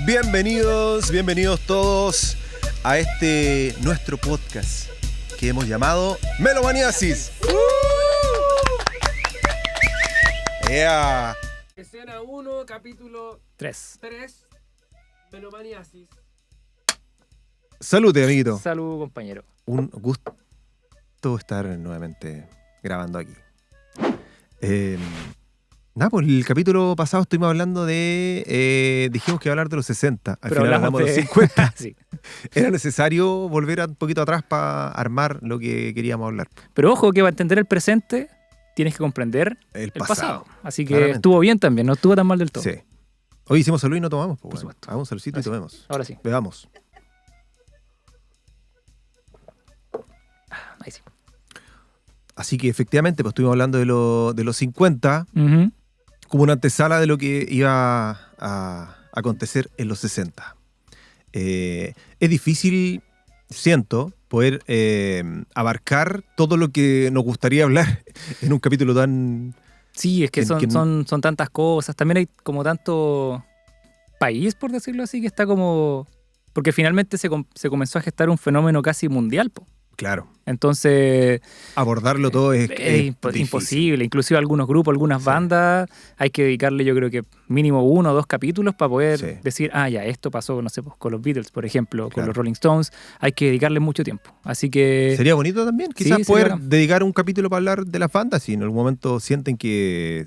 Bienvenidos todos a este nuestro podcast que hemos llamado Melomaniasis. Yeah. Escena 1, capítulo 3. 3, Melomaniasis. Salud, amiguito. Salud, compañero. Un gusto estar nuevamente grabando aquí. Pues el capítulo pasado estuvimos hablando de... dijimos que iba a hablar de los 60. Al final hablamos de los 50. Sí. Era necesario volver un poquito atrás para armar lo que queríamos hablar. Pero ojo que para entender el presente tienes que comprender el pasado. Así que Claramente. estuvo bien también, no estuvo tan mal del todo. Sí. Hoy hicimos salud y no tomamos. Por supuesto. Hagamos un saludcito y tomemos. Ahora sí. Bebamos. Ahí sí. Así que efectivamente, pues estuvimos hablando de los 50 Ujú. como una antesala de lo que iba a acontecer en los 60. Es difícil, siento, poder abarcar todo lo que nos gustaría hablar en un capítulo tan... Sí, es que Que- son tantas cosas. También hay como tanto país, por decirlo así, que está como... Porque finalmente se comenzó a gestar un fenómeno casi mundial, po. Claro, Entonces... abordarlo todo es difícil. imposible. Inclusive algunos grupos, algunas Sí. bandas, hay que dedicarle yo creo que mínimo 1 o 2 capítulos para poder Sí. decir, ya, esto pasó, no sé, pues, con los Beatles, por ejemplo, con Claro. los Rolling Stones. Hay que dedicarle mucho tiempo. Así que... Sería bonito también, Sí, quizás sería poder bacán. dedicar un capítulo para hablar de las bandas, si en algún momento sienten que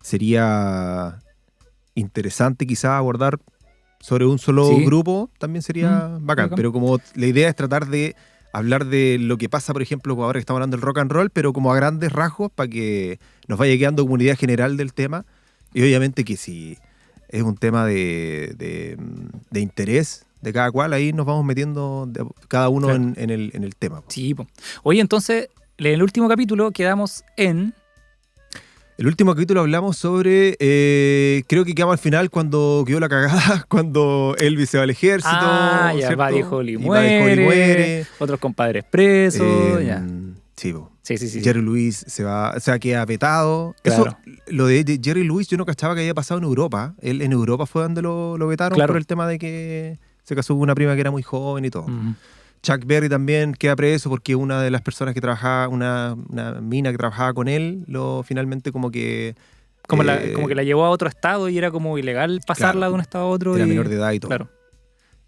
sería interesante quizás abordar sobre un solo Sí. grupo, también sería bacán. bacán. Pero como la idea es tratar de hablar de lo que pasa, por ejemplo, ahora que estamos hablando del rock and roll, pero como a grandes rasgos, para que nos vaya quedando como una idea general del tema. Y obviamente que si es un tema de interés de cada cual, ahí nos vamos metiendo cada uno Claro. en el tema. Sí, po. Oye, entonces, en el último capítulo quedamos en... El último capítulo hablamos sobre, creo que quedamos al final cuando quedó la cagada, cuando Elvis se va al ejército. ya, ¿cierto? Buddy Holly Y Buddy Holly muere, otros compadres presos, ya. Sí, po. Sí. Jerry Lewis se va, o sea, queda vetado. Claro. Eso, lo de Jerry Lewis yo no cachaba que había pasado en Europa. Él en Europa fue donde lo vetaron Claro. por el tema de que se casó con una prima que era muy joven y todo. Ujú. Chuck Berry también queda preso porque una de las personas que trabajaba, una mina que trabajaba con él, finalmente como que... Como que la llevó a otro estado y era como ilegal pasarla Claro. de un estado a otro. Era y... menor de edad y todo. Claro.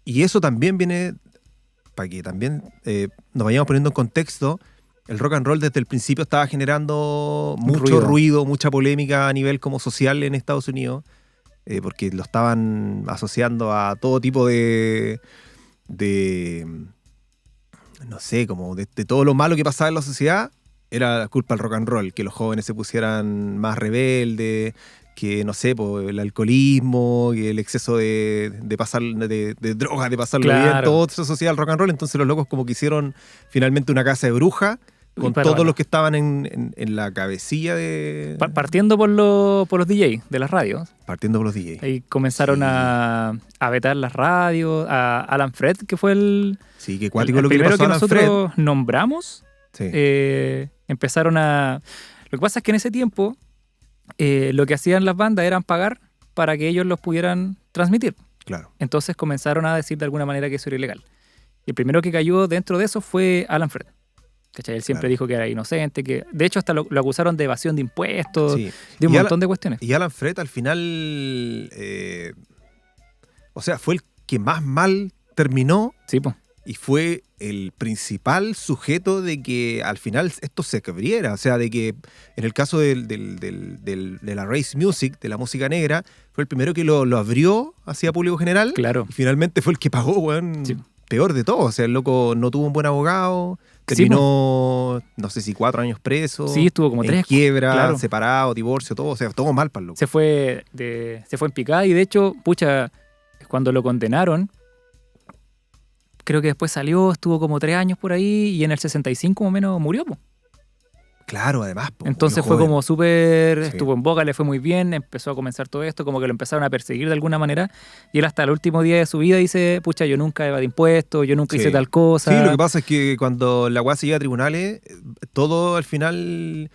Y eso también viene, para que también nos vayamos poniendo en contexto, el rock and roll desde el principio estaba generando mucho ruido, mucha polémica a nivel como social en Estados Unidos, porque lo estaban asociando a todo tipo de no sé, como de todo lo malo que pasaba en la sociedad, era la culpa del rock and roll, que los jóvenes se pusieran más rebeldes, que no sé, el alcoholismo, que el exceso de pasar de drogas, de pasarlo Claro. bien, todo eso asociado al rock and roll. Entonces los locos como que hicieron finalmente una casa de bruja con Pero todos bueno. los que estaban en la cabecilla de... Partiendo por los DJs de las radios. partiendo por los DJs. Ahí comenzaron Sí. a vetar las radios, a Alan Fred, que fue el Sí, que cuático lo que le primero pasó a que Alan nosotros nombramos. Fred. Sí. Empezaron a... Lo que pasa es que en ese tiempo lo que hacían las bandas eran pagar para que ellos los pudieran transmitir. Claro. Entonces comenzaron a decir de alguna manera que eso era ilegal. Y el primero que cayó dentro de eso fue Alan Fred. ¿Cachai? Él siempre Claro. dijo que era inocente, que de hecho hasta lo acusaron de evasión de impuestos, Sí. de un Y montón de cuestiones. Y Alan Fred al final, o sea, fue el que más mal terminó Sí, pues. y fue el principal sujeto de que al final esto se quebriera. O sea, de que en el caso de la race music, de la música negra, fue el primero que lo abrió hacia público general. Claro. Y finalmente fue el que pagó, weón. Sí. Peor de todo. O sea, el loco no tuvo un buen abogado. Terminó, no sé si 4 años preso. Sí, estuvo como en 3. quiebra, claro. separado, divorcio, todo. O sea, todo mal para el loco. Se fue en picada y de hecho, pucha, cuando lo condenaron, creo que después salió, estuvo como 3 años por ahí y en el 65 más o menos murió, po. Claro, además. Po, Entonces lo fue joven. como súper, Sí. estuvo en boca, le fue muy bien, empezó a comenzar todo esto, como que lo empezaron a perseguir de alguna manera y él hasta el último día de su vida dice, pucha, yo nunca evadí impuestos, yo nunca Sí. hice tal cosa. Sí, lo que pasa es que cuando la weá se lleva a tribunales, todo al final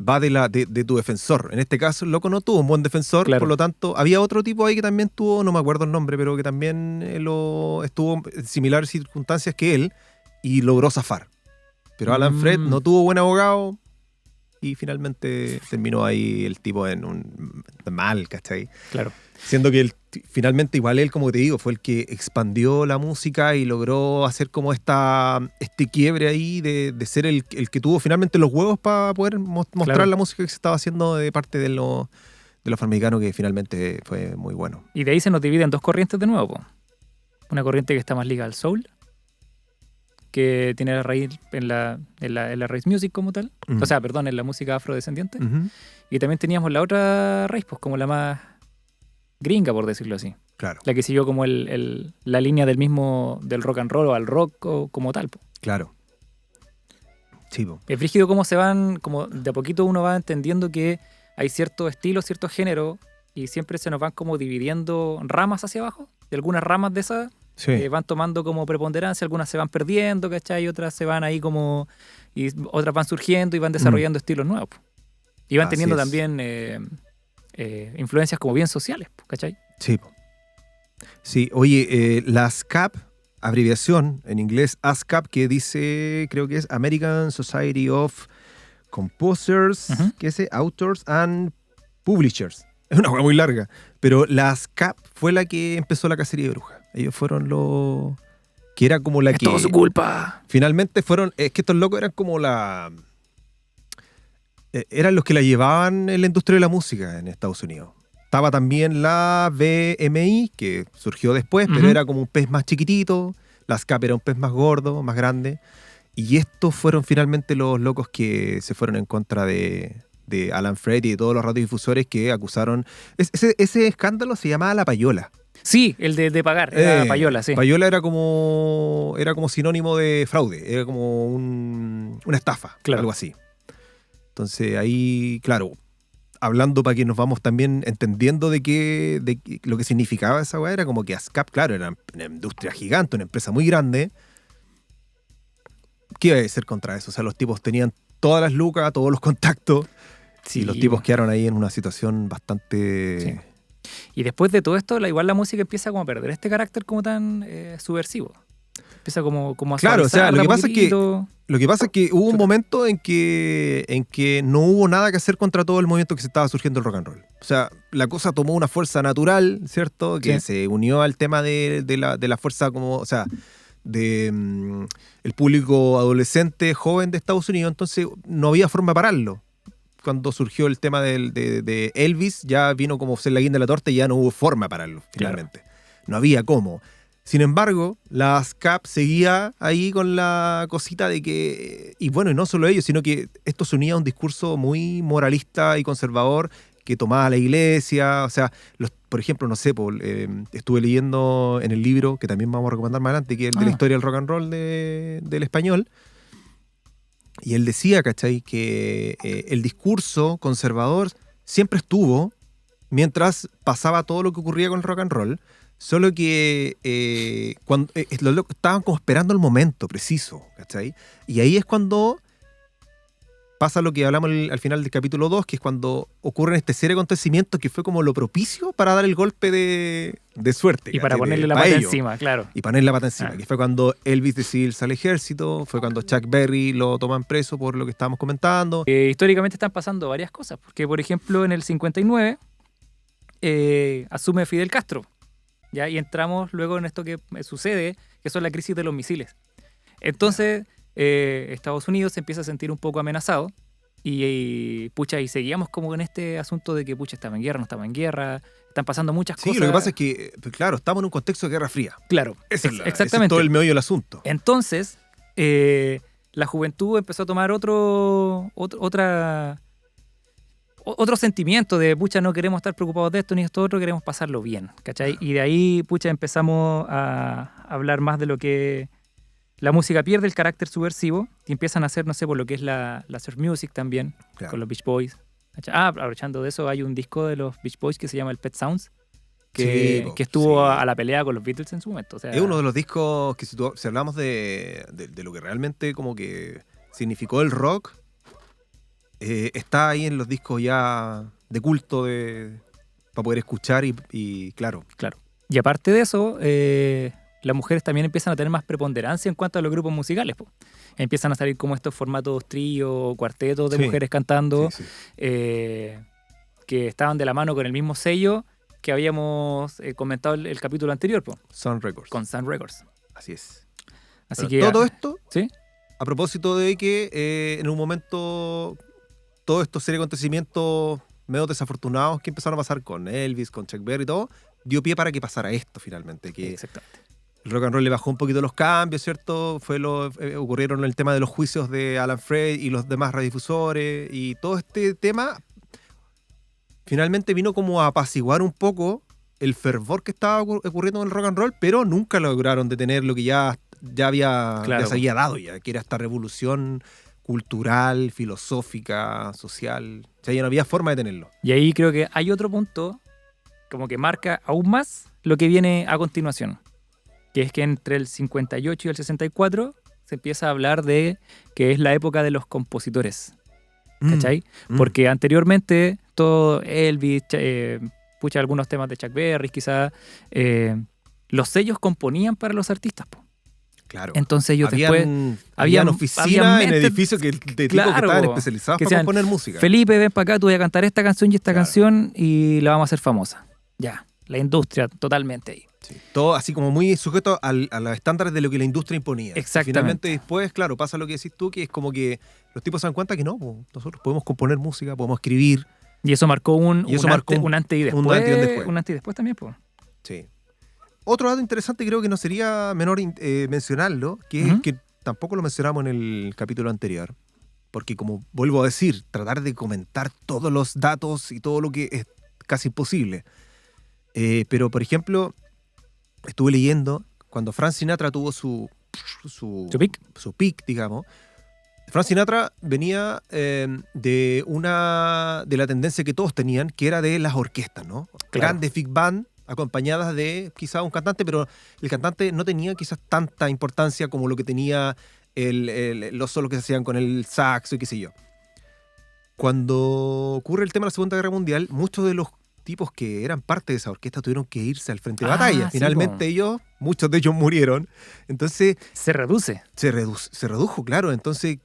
va de tu defensor. En este caso, el loco no tuvo un buen defensor, Claro. por lo tanto, había otro tipo ahí que también tuvo, no me acuerdo el nombre, pero que también estuvo en similares circunstancias que él y logró zafar. Pero Alan Fred no tuvo buen abogado y finalmente terminó ahí el tipo en un mal, ¿cachai? Claro. Siendo que finalmente igual él, como te digo, fue el que expandió la música y logró hacer como este quiebre ahí de ser el que tuvo finalmente los huevos para poder mostrar Claro. la música que se estaba haciendo de parte de los afroamericanos, que finalmente fue muy bueno. Y de ahí se nos divide en dos corrientes de nuevo, po. Una corriente que está más ligada al soul, que tiene la raíz en la raíz music como tal. Mm. O sea, perdón, en la música afrodescendiente. Ujú. Y también teníamos la otra raíz, pues como la más gringa, por decirlo así. Claro, La que siguió como la línea del rock and roll o al rock como tal, po. claro. Sí, po. Es brígido cómo se van, como de a poquito uno va entendiendo que hay ciertos estilos, ciertos géneros, y siempre se nos van como dividiendo ramas hacia abajo. Y algunas ramas de esas Sí. van tomando como preponderancia, algunas se van perdiendo, ¿cachai? Y otras se van ahí como... Y otras van surgiendo y van desarrollando estilos nuevos, po. Y van Así teniendo es. también influencias como bien sociales, po, ¿cachai? Sí, po. Sí, oye, la ASCAP, abreviación en inglés ASCAP, que dice, creo que es American Society of Composers, Ujú. ¿qué es? Authors and Publishers. Es una hueá muy larga, pero la ASCAP fue la que empezó la cacería de brujas. Ellos fueron los... que era como la Es que... todo su culpa. Finalmente fueron... Es que estos locos eran como la... eran los que la llevaban en la industria de la música en Estados Unidos. Estaba también la BMI, que surgió después, pero Ujú. era como un pez más chiquitito. La SCAP era un pez más gordo, más grande. Y estos fueron finalmente los locos que se fueron en contra de Alan Freed y de todos los radiodifusores que acusaron... Ese escándalo se llamaba La Payola. Sí, el de pagar, era payola, sí. Payola era como sinónimo de fraude, era como una estafa, Claro. algo así. Entonces ahí, claro, hablando para que nos vamos también entendiendo lo que significaba esa weá, era como que ASCAP, claro, era una industria gigante, una empresa muy grande. ¿Qué iba a ser contra eso? O sea, los tipos tenían todas las lucas, todos los contactos, Sí, y los tipos po. quedaron ahí en una situación bastante... Sí. Y después de todo esto, igual la música empieza como a perder este carácter como tan subversivo. Empieza como a Claro, o sea, suavizar lo de que a pasa es que poquitito. Lo que pasa es que hubo un Chuta. momento en que no hubo nada que hacer contra todo el movimiento que se estaba surgiendo el rock and roll. O sea, la cosa tomó una fuerza natural, ¿cierto? Que Sí. se unió al tema de la fuerza como, o sea, de el público adolescente, joven de Estados Unidos. Entonces no había forma de pararlo. Cuando surgió el tema de Elvis, ya vino como ser la guinda de la torta y ya no hubo forma de pararlo, finalmente. No había cómo. Sin embargo, la ASCAP seguía ahí con la cosita de que, y bueno, y no solo ellos, sino que esto se unía a un discurso muy moralista y conservador que tomaba la iglesia. O sea, por ejemplo, no sé, estuve leyendo en el libro, que también vamos a recomendar más adelante, que es el de la historia del rock and roll del español. Y él decía, ¿cachai?, que el discurso conservador siempre estuvo mientras pasaba todo lo que ocurría con el rock and roll. Solo que cuando los locos estaban como esperando el momento preciso, ¿cachai? Y ahí es cuando pasa lo que hablamos al final del capítulo 2, que es cuando ocurren esta serie de acontecimientos que fue como lo propicio para dar el golpe de suerte. Y para ¿cachai? ponerle la para pata ellos. encima, claro. Y ponerle la pata encima, Ah. que fue cuando Elvis decide irse al ejército, fue cuando Chuck Berry lo toman preso por lo que estábamos comentando. Históricamente están pasando varias cosas, porque por ejemplo en el 59 asume Fidel Castro, ¿ya? Y entramos luego en esto que sucede, que son la crisis de los misiles. Entonces Estados Unidos se empieza a sentir un poco amenazado y seguíamos como en este asunto de que pucha, estaba en guerra, no estaba en guerra, están pasando muchas Sí, cosas. lo que pasa es que, pues, claro, estamos en un contexto de Guerra Fría. Claro, Ese es exactamente. todo el meollo del asunto. Entonces, la juventud empezó a tomar otro sentimiento de, pucha, no queremos estar preocupados de esto ni esto otro, queremos pasarlo bien, ¿cachai? Y de ahí, pucha, empezamos a hablar más de lo que la música pierde el carácter subversivo y empiezan a hacer, no sé, por lo que es la surf music también, Claro. con los Beach Boys. ¿Cachai? Aprovechando de eso, hay un disco de los Beach Boys que se llama el Pet Sounds, que estuvo sí. a la pelea con los Beatles en su momento. O sea, Es uno de los discos que si hablamos de lo que realmente como que significó el rock, está ahí en los discos ya de culto para poder escuchar y claro. Claro. Y aparte de eso, las mujeres también empiezan a tener más preponderancia en cuanto a los grupos musicales, po. Empiezan a salir como estos formatos trío, cuartetos de Sí. mujeres cantando, Sí, sí. que estaban de la mano con el mismo sello que habíamos comentado el capítulo anterior, po, Sun Records. con Sun Records. Así es. Así Pero que todo esto, ¿sí? a propósito de que en un momento todos estos serie de acontecimientos medio desafortunados que empezaron a pasar con Elvis, con Chuck Berry y todo, dio pie para que pasara esto finalmente, que Exactamente. el rock and roll le bajó un poquito los cambios, ¿cierto? Ocurrieron el tema de los juicios de Alan Freed y los demás radiodifusores y todo este tema finalmente vino como a apaciguar un poco el fervor que estaba ocurriendo en el rock and roll, pero nunca lograron detener lo que ya Claro. se había dado ya, que era esta revolución cultural, filosófica, social. O sea, ya no había forma de detenerlo. Y ahí creo que hay otro punto como que marca aún más lo que viene a continuación, que es que entre el 58 y el 64 se empieza a hablar de que es la época de los compositores, ¿cachai? Porque anteriormente todo Elvis, algunos temas de Chuck Berry, quizás los sellos componían para los artistas, po. Claro. Entonces ellos después habían habían oficinas en mentes- edificios de tipos que Claro, estaban especializados que para sean, componer música. Felipe, ven para acá, tú vas a cantar esta canción y esta Claro. canción y la vamos a hacer famosa. Ya, la industria totalmente ahí. Sí. Todo así como muy sujeto a los estándares de lo que la industria imponía. Exactamente. Finalmente después, claro, pasa lo que decís tú, que es como que los tipos se dan cuenta que no, po, nosotros podemos componer música, podemos escribir. Y eso marcó un antes y después. un antes y un después. Un antes y después también, pues. Sí. Otro dato interesante creo que no sería menor mencionarlo, que es Ujú. que tampoco lo mencionamos en el capítulo anterior, porque como vuelvo a decir, tratar de comentar todos los datos y todo lo que es casi imposible. Pero, por ejemplo, estuve leyendo cuando Frank Sinatra tuvo su peak, digamos. Frank Sinatra venía de la tendencia que todos tenían, que era de las orquestas, ¿no? Claro. Grandes big band acompañadas de quizá un cantante, pero el cantante no tenía quizás tanta importancia como lo que tenía los solos que se hacían con el saxo y qué sé yo. Cuando ocurre el tema de la Segunda Guerra Mundial, muchos de los tipos que eran parte de esa orquesta tuvieron que irse al frente de batalla. Sí, Finalmente muchos de ellos murieron. Entonces se reduce. se redujo, claro. Entonces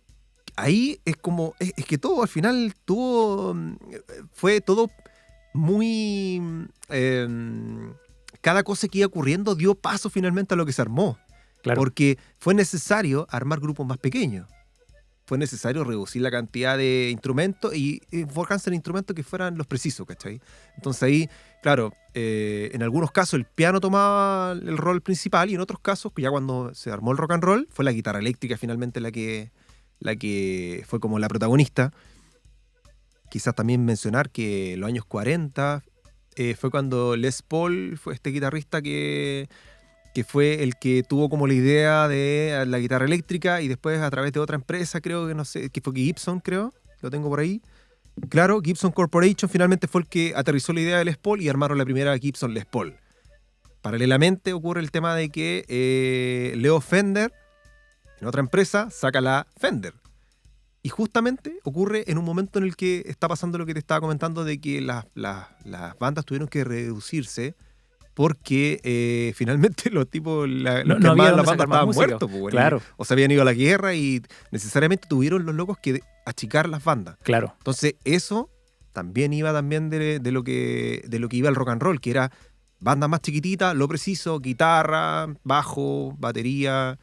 ahí es como, es que todo al final fue todo muy... cada cosa que iba ocurriendo dio paso finalmente a lo que se armó. Claro. Porque fue necesario armar grupos más pequeños. Fue necesario reducir la cantidad de instrumentos y enfocarse en instrumentos que fueran los precisos, ¿cachai? Entonces ahí, claro, en algunos casos el piano tomaba el rol principal y en otros casos, ya cuando se armó el rock and roll, fue la guitarra eléctrica finalmente la que fue como la protagonista. Quizás también mencionar que en los años 40 fue cuando Les Paul fue este guitarrista que fue el que tuvo como la idea de la guitarra eléctrica y después a través de otra empresa, creo que no sé, que fue Gibson, creo, lo tengo por ahí. Claro, Gibson Corporation finalmente fue el que aterrizó la idea de Les Paul y armaron la primera Gibson Les Paul. Paralelamente ocurre el tema de que Leo Fender, en otra empresa, saca la Fender. Y justamente ocurre en un momento en el que está pasando lo que te estaba comentando de que las bandas tuvieron que reducirse porque finalmente los tipos, los que armaban la banda estaban muertos. Pues, claro. O se habían ido a la guerra y necesariamente tuvieron los locos que achicar las bandas. Claro. Entonces eso también iba de lo que iba el rock and roll, que era bandas más chiquititas, lo preciso, guitarra, bajo, batería,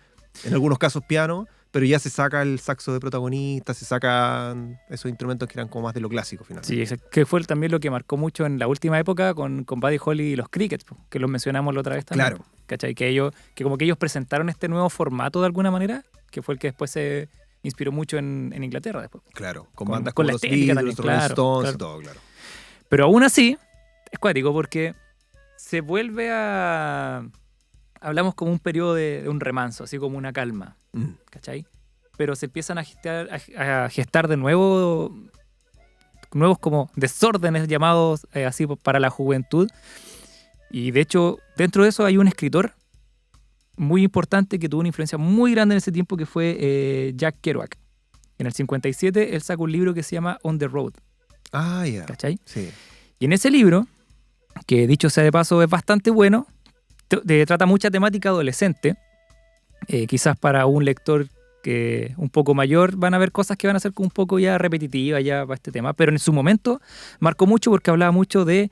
en algunos casos piano, pero ya se saca el saxo de protagonista, se sacan esos instrumentos que eran como más de lo clásico finalmente. Sí, que fue también lo que marcó mucho en la última época con Buddy Holly y los Crickets, que los mencionamos la otra vez también. Claro. ¿Cachai? Que como que ellos presentaron este nuevo formato de alguna manera, que fue el que después se inspiró mucho en Inglaterra después. Claro, con Con- bandas con como la los estética Beatles, también, los Rolling claro, Stones claro. y todo, claro. Pero aún así, es cuático porque se vuelve a... Hablamos como un periodo de un remanso, así como una calma, ¿cachai? Pero se empiezan a gestar de nuevo nuevos como desórdenes llamados así para la juventud. Y de hecho, dentro de eso hay un escritor muy importante que tuvo una influencia muy grande en ese tiempo que fue Jack Kerouac. En el 57 él saca un libro que se llama On the Road, Ah, ya. ¿cachai? Sí. Y en ese libro, que dicho sea de paso es bastante bueno, trata mucha temática adolescente. Quizás para un lector que un poco mayor van a ver cosas que van a ser un poco ya repetitivas ya para este tema, pero en su momento marcó mucho porque hablaba mucho de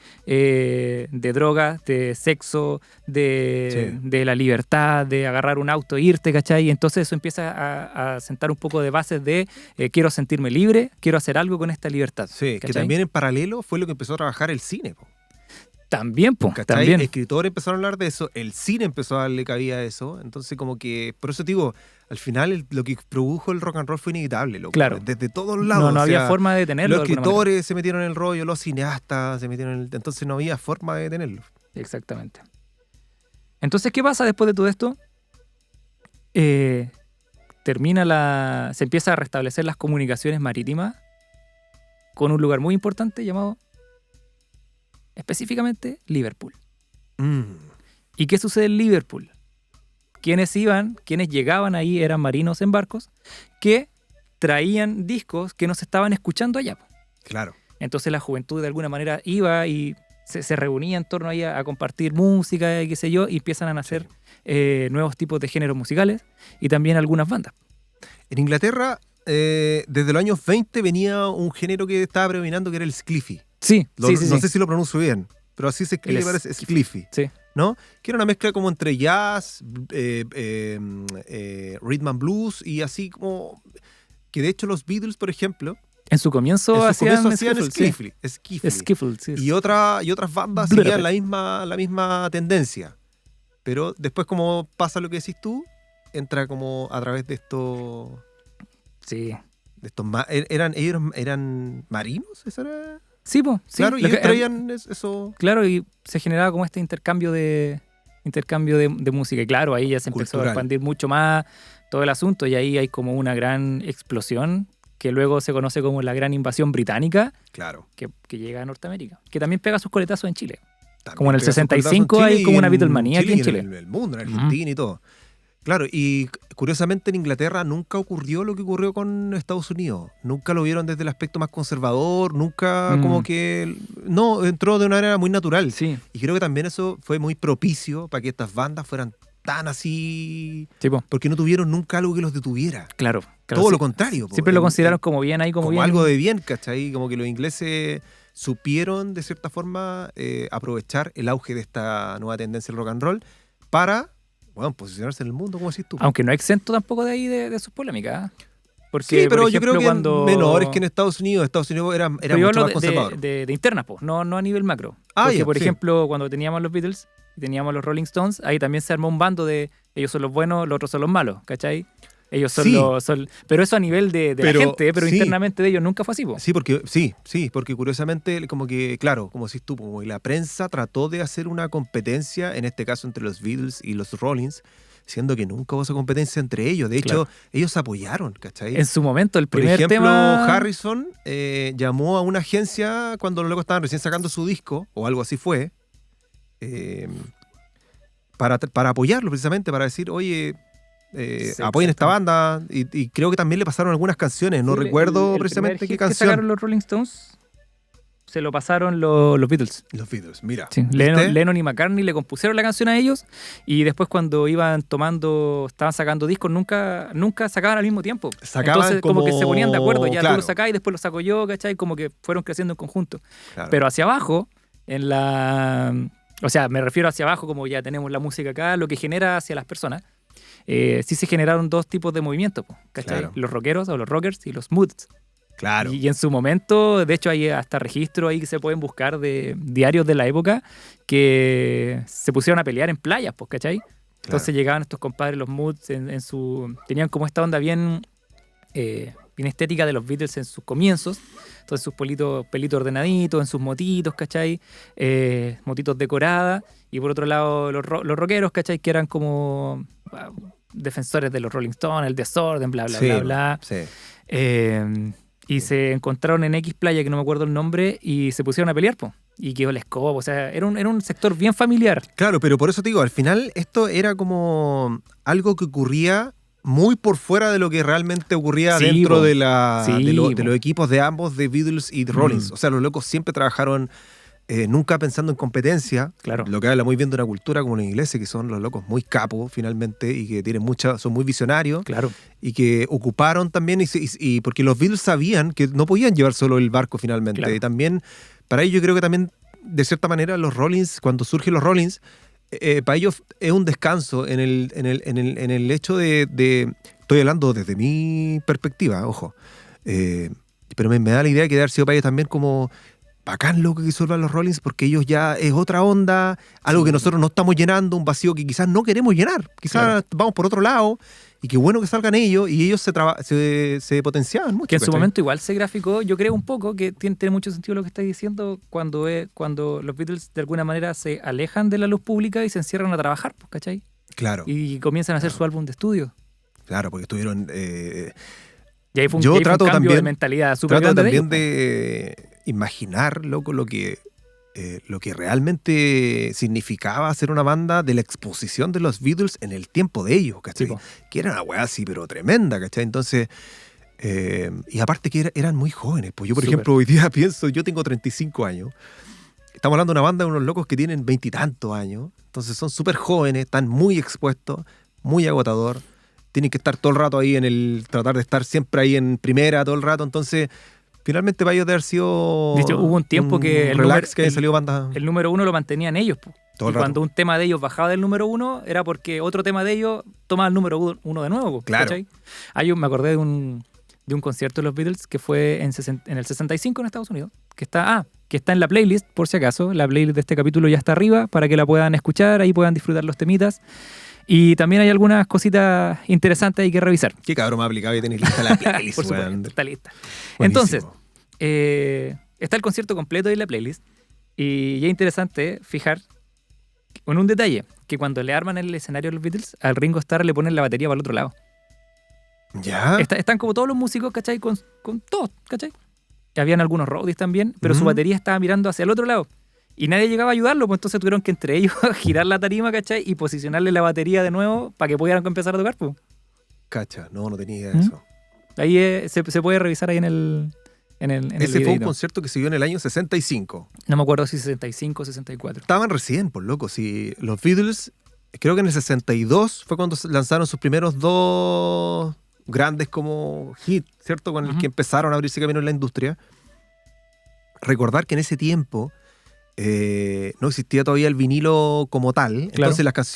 drogas, de sexo, de la libertad, de agarrar un auto e irte, ¿cachai? Y entonces eso empieza a sentar un poco de bases de quiero sentirme libre, quiero hacer algo con esta libertad. Sí, que ¿cachai? también en paralelo fue lo que empezó a trabajar el cine, po. También, pues, ¿Cachai? también. Escritores empezaron a hablar de eso, el cine empezó a darle cabida a eso, entonces como que, por eso te digo, al final lo que produjo el rock and roll fue inevitable, loco. Claro. Desde todos lados. No o había sea, forma de detenerlo. los de alguna manera. escritores se metieron en el rollo, los cineastas se metieron en el... Entonces no había forma de detenerlo. Exactamente. Entonces, ¿qué pasa después de todo esto? Se empieza a restablecer las comunicaciones marítimas con un lugar muy importante llamado específicamente Liverpool. ¿Y qué sucede en Liverpool? Quienes llegaban ahí eran marinos en barcos que traían discos que no se estaban escuchando allá. Claro. Entonces la juventud de alguna manera iba y se reunía en torno ahí a compartir música y qué sé yo, y empiezan a nacer nuevos tipos de géneros musicales y también algunas bandas. En Inglaterra, desde los años 20 venía un género que estaba predominando que era el Spliffy. Sí, No sé si lo pronuncio bien, pero así se escribe, parece Spliffy. Sí. ¿No? Que era una mezcla como entre jazz, rhythm and blues y así como... Que de hecho los Beatles, por ejemplo... En su comienzo hacían Skiffle. Skiffle, sí. Y otras bandas seguían la misma tendencia. Pero después, como pasa lo que decís tú, entra como a través de estos... Sí. De estos ¿Eran marinos? ¿Eso era? Sí, pues. Sí. Claro, y ellos traían eso... Claro, y se generaba como este intercambio de música. Y claro, ahí ya se empezó Cultural. a expandir mucho más todo el asunto y ahí hay como una gran explosión que luego se conoce como la gran invasión británica Claro. que llega a Norteamérica. Que también pega sus coletazos en Chile. También Como en el pega sus 65 coletazos en hay Chile como y una en Beatlemanía aquí en y Chile. En el mundo, en Argentina y todo. Claro, y curiosamente en Inglaterra nunca ocurrió lo que ocurrió con Estados Unidos. Nunca lo vieron desde el aspecto más conservador, nunca como que... No, entró de una manera muy natural. Sí. Y creo que también eso fue muy propicio para que estas bandas fueran tan así... Tipo. Porque no tuvieron nunca algo que los detuviera. Claro. Todo sí. lo contrario. Siempre lo consideraron como bien ahí, como bien. algo de bien, ¿cachai? Como que los ingleses supieron, de cierta forma, aprovechar el auge de esta nueva tendencia del rock and roll para... Bueno, posicionarse en el mundo, como decís tú. Aunque no exento tampoco de ahí de sus polémicas. Porque, Sí, pero por yo ejemplo, creo que cuando... menores que en Estados Unidos. Estados Unidos era Pero yo mucho hablo más conservador. de internas, pues, no a nivel macro. Ah, Porque, ya, por sí. ejemplo, cuando teníamos los Beatles y teníamos los Rolling Stones, ahí también se armó un bando de ellos son los buenos, los otros son los malos, ¿cachai? Ellos son Sí. Pero eso a nivel de la Pero, gente, pero sí. internamente de ellos nunca fue así, po. Sí, porque curiosamente, como que, claro, como decís tú, como la prensa trató de hacer una competencia, en este caso entre los Beatles y los Rollins, siendo que nunca hubo esa competencia entre ellos. De hecho, ellos se apoyaron, ¿cachai? En su momento, el Por primer ejemplo, tema... Harrison llamó a una agencia cuando los locos estaban recién sacando su disco, o algo así fue, para apoyarlo precisamente, para decir, oye, Sí, apoyen esta exacto. banda. Y creo que también le pasaron algunas canciones, no Sí, recuerdo el precisamente primer qué hit que canción. sacaron los Rolling Stones se lo pasaron los Beatles. Los Beatles, mira. Sí, ¿viste? Lennon y McCartney le compusieron la canción a ellos y después cuando estaban sacando discos, nunca sacaban al mismo tiempo. Sacaban Entonces como que se ponían de acuerdo, ya claro. tú lo sacás y después lo saco yo, ¿cachai? Como que fueron creciendo en conjunto. Claro. Pero hacia abajo, o sea, me refiero hacia abajo como ya tenemos la música acá, lo que genera hacia las personas, sí se generaron dos tipos de movimientos, ¿cachai? Claro. Los rockeros o los rockers y los moods. Claro. Y en su momento, de hecho, hay hasta registros ahí que se pueden buscar de diarios de la época que se pusieron a pelear en playas, pues, ¿cachai? Entonces llegaban estos compadres, los Moods, tenían como esta onda bien estética de los Beatles en sus comienzos. Entonces sus pelitos ordenaditos, en sus motitos, ¿cachai? Motitos decoradas. Y por otro lado, los rockeros, ¿cachai? Que eran como defensores de los Rolling Stones, el desorden, bla, bla, Sí, bla, bla. sí. Y se encontraron en X playa, que no me acuerdo el nombre, y se pusieron a pelear, po. Y quedó la escoba, o sea, era un sector bien familiar. Claro, pero por eso te digo, al final esto era como algo que ocurría muy por fuera de lo que realmente ocurría Sí, dentro po. de, Sí, de po. los equipos de ambos, de Beatles y de Rollins. Mm. O sea, los locos siempre trabajaron nunca pensando en competencia, Claro. lo que habla muy bien de una cultura como los ingleses, que son los locos muy capos finalmente y que tienen son muy visionarios Claro. y que ocuparon también, y porque los Beatles sabían que no podían llevar solo el barco finalmente. Claro. Y también, para ellos yo creo que también, de cierta manera, los Rollins, cuando surgen los Rollins, para ellos es un descanso en el hecho de estoy hablando desde mi perspectiva, ojo, pero me da la idea que debe haber sido para ellos también como bacán lo que resuelvan los Rollins, porque ellos ya es otra onda, algo Sí. que nosotros no estamos llenando, un vacío que quizás no queremos llenar, quizás Claro. vamos por otro lado, y qué bueno que salgan ellos, y ellos se potenciaban mucho. Que en su ¿cachai? momento igual se graficó, yo creo un poco que tiene mucho sentido lo que estás diciendo cuando los Beatles de alguna manera se alejan de la luz pública y se encierran a trabajar, pues, ¿cachai? Claro, Y comienzan a hacer su álbum de estudio. claro, porque estuvieron... Y ahí fue un, Yo y ahí fue un trato cambio de también- mentalidad súper Trato grande de también ellos, de imaginar, loco, lo que realmente significaba hacer una banda de la exposición de los Beatles en el tiempo de ellos, ¿cachai? Sí, po. Que era una weá así, pero tremenda, ¿cachai? Entonces, y aparte que eran muy jóvenes. Pues yo, por Súper. ejemplo, hoy día pienso, yo tengo 35 años. Estamos hablando de una banda de unos locos que tienen 20 y tantos años. Entonces son súper jóvenes, están muy expuestos, muy agotador. Tienen que estar todo el rato ahí tratar de estar siempre ahí en primera todo el rato. Entonces, finalmente para ellos debe haber sido De hecho, hubo un tiempo que el relax número- que haya el- salido banda El número uno lo mantenían ellos, po. todo Y el rato. cuando un tema de ellos bajaba del número uno, era porque otro tema de ellos tomaba el número uno de nuevo, po, Claro. ¿cachai? Me acordé de un concierto de los Beatles que fue en el 65 en Estados Unidos, que está en la playlist, por si acaso. La playlist de este capítulo ya está arriba para que la puedan escuchar, ahí puedan disfrutar los temitas. Y también hay algunas cositas interesantes ahí que revisar. Qué cabrón más aplicado y tenéis lista la playlist, Por supuesto, weón. está lista. Buenísimo. Entonces, está el concierto completo ahí en la playlist. Y ya es interesante fijar en un detalle, que cuando le arman el escenario a los Beatles, al Ringo Starr le ponen la batería para el otro lado. ¿Ya? Están como todos los músicos, ¿cachai? Con todos, ¿cachai? Y habían algunos roadies también, pero su Mm. batería estaba mirando hacia el otro lado. Y nadie llegaba a ayudarlo, pues entonces tuvieron que entre ellos girar la tarima, ¿cachai? Y posicionarle la batería de nuevo para que pudieran empezar a tocar, pues. Cacha, no tenía idea ¿Mm? de eso. Ahí se puede revisar ahí en el Ese fue un videíto. concierto que se dio en el año 65. No me acuerdo si 65 o 64. Estaban recién, por loco. Si los Beatles, creo que en el 62 fue cuando lanzaron sus primeros dos grandes como hit, ¿cierto? Con el Ujú. que empezaron a abrirse camino en la industria. Recordar que en ese tiempo no existía todavía el vinilo como tal. Claro. Entonces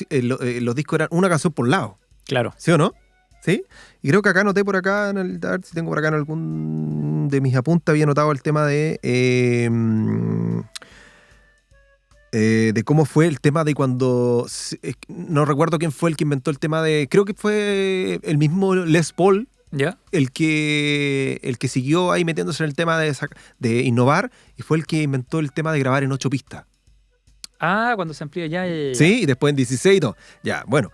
los discos eran una canción por lado. Claro. ¿Sí o no? ¿Sí? Y creo que acá anoté por acá, a ver si tengo por acá en algún de mis apuntes, había anotado el tema de cómo fue el tema de cuando, no recuerdo quién fue el que inventó el tema de, creo que fue el mismo Les Paul, ¿Ya? el que siguió ahí metiéndose en el tema de innovar, y fue el que inventó el tema de grabar en 8 pistas. Ah, cuando se amplía ya. Sí, y después en 16 y todo. Ya, bueno.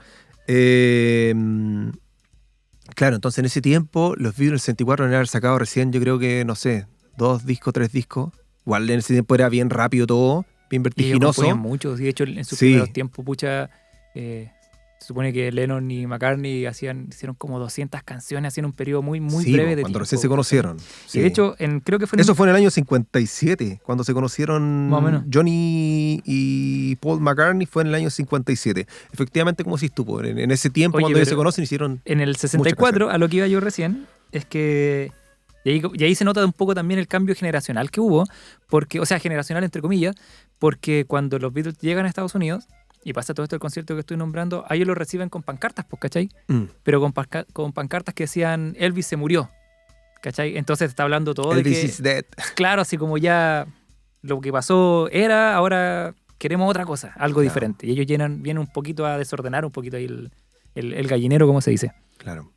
Claro, entonces en ese tiempo los Beatles en el 64 han haber sacado recién, yo creo que, no sé, 2 discos, 3 discos. Igual en ese tiempo era bien rápido todo, bien Y ellos vertiginoso. componían mucho. Y de hecho, en sus Sí. primeros tiempos, pucha, se supone que Lennon y McCartney hicieron como 200 canciones, hacían un periodo muy, muy Sí, breve de cuando tiempo. recién se conocieron. Y Sí. de hecho, creo que fue en Eso fue en el año 57, cuando se conocieron Más o menos. Johnny y Paul McCartney, fue en el año 57. Efectivamente, como si estuvo, en ese tiempo Oye, cuando ellos pero- se conocen hicieron... en el 64, a lo que iba yo recién, es que. Y ahí se nota un poco también el cambio generacional que hubo, porque, o sea, generacional entre comillas, porque cuando los Beatles llegan a Estados Unidos y pasa todo esto del concierto que estoy nombrando, a ellos lo reciben con pancartas, pues, ¿cachai? Mm. Pero con pancartas que decían Elvis se murió, ¿cachai? Entonces está hablando todo de Elvis que, is dead. claro, así como ya lo que pasó era, ahora queremos otra cosa, algo Claro. diferente. Y ellos vienen un poquito a desordenar un poquito ahí el gallinero, como se dice. Claro.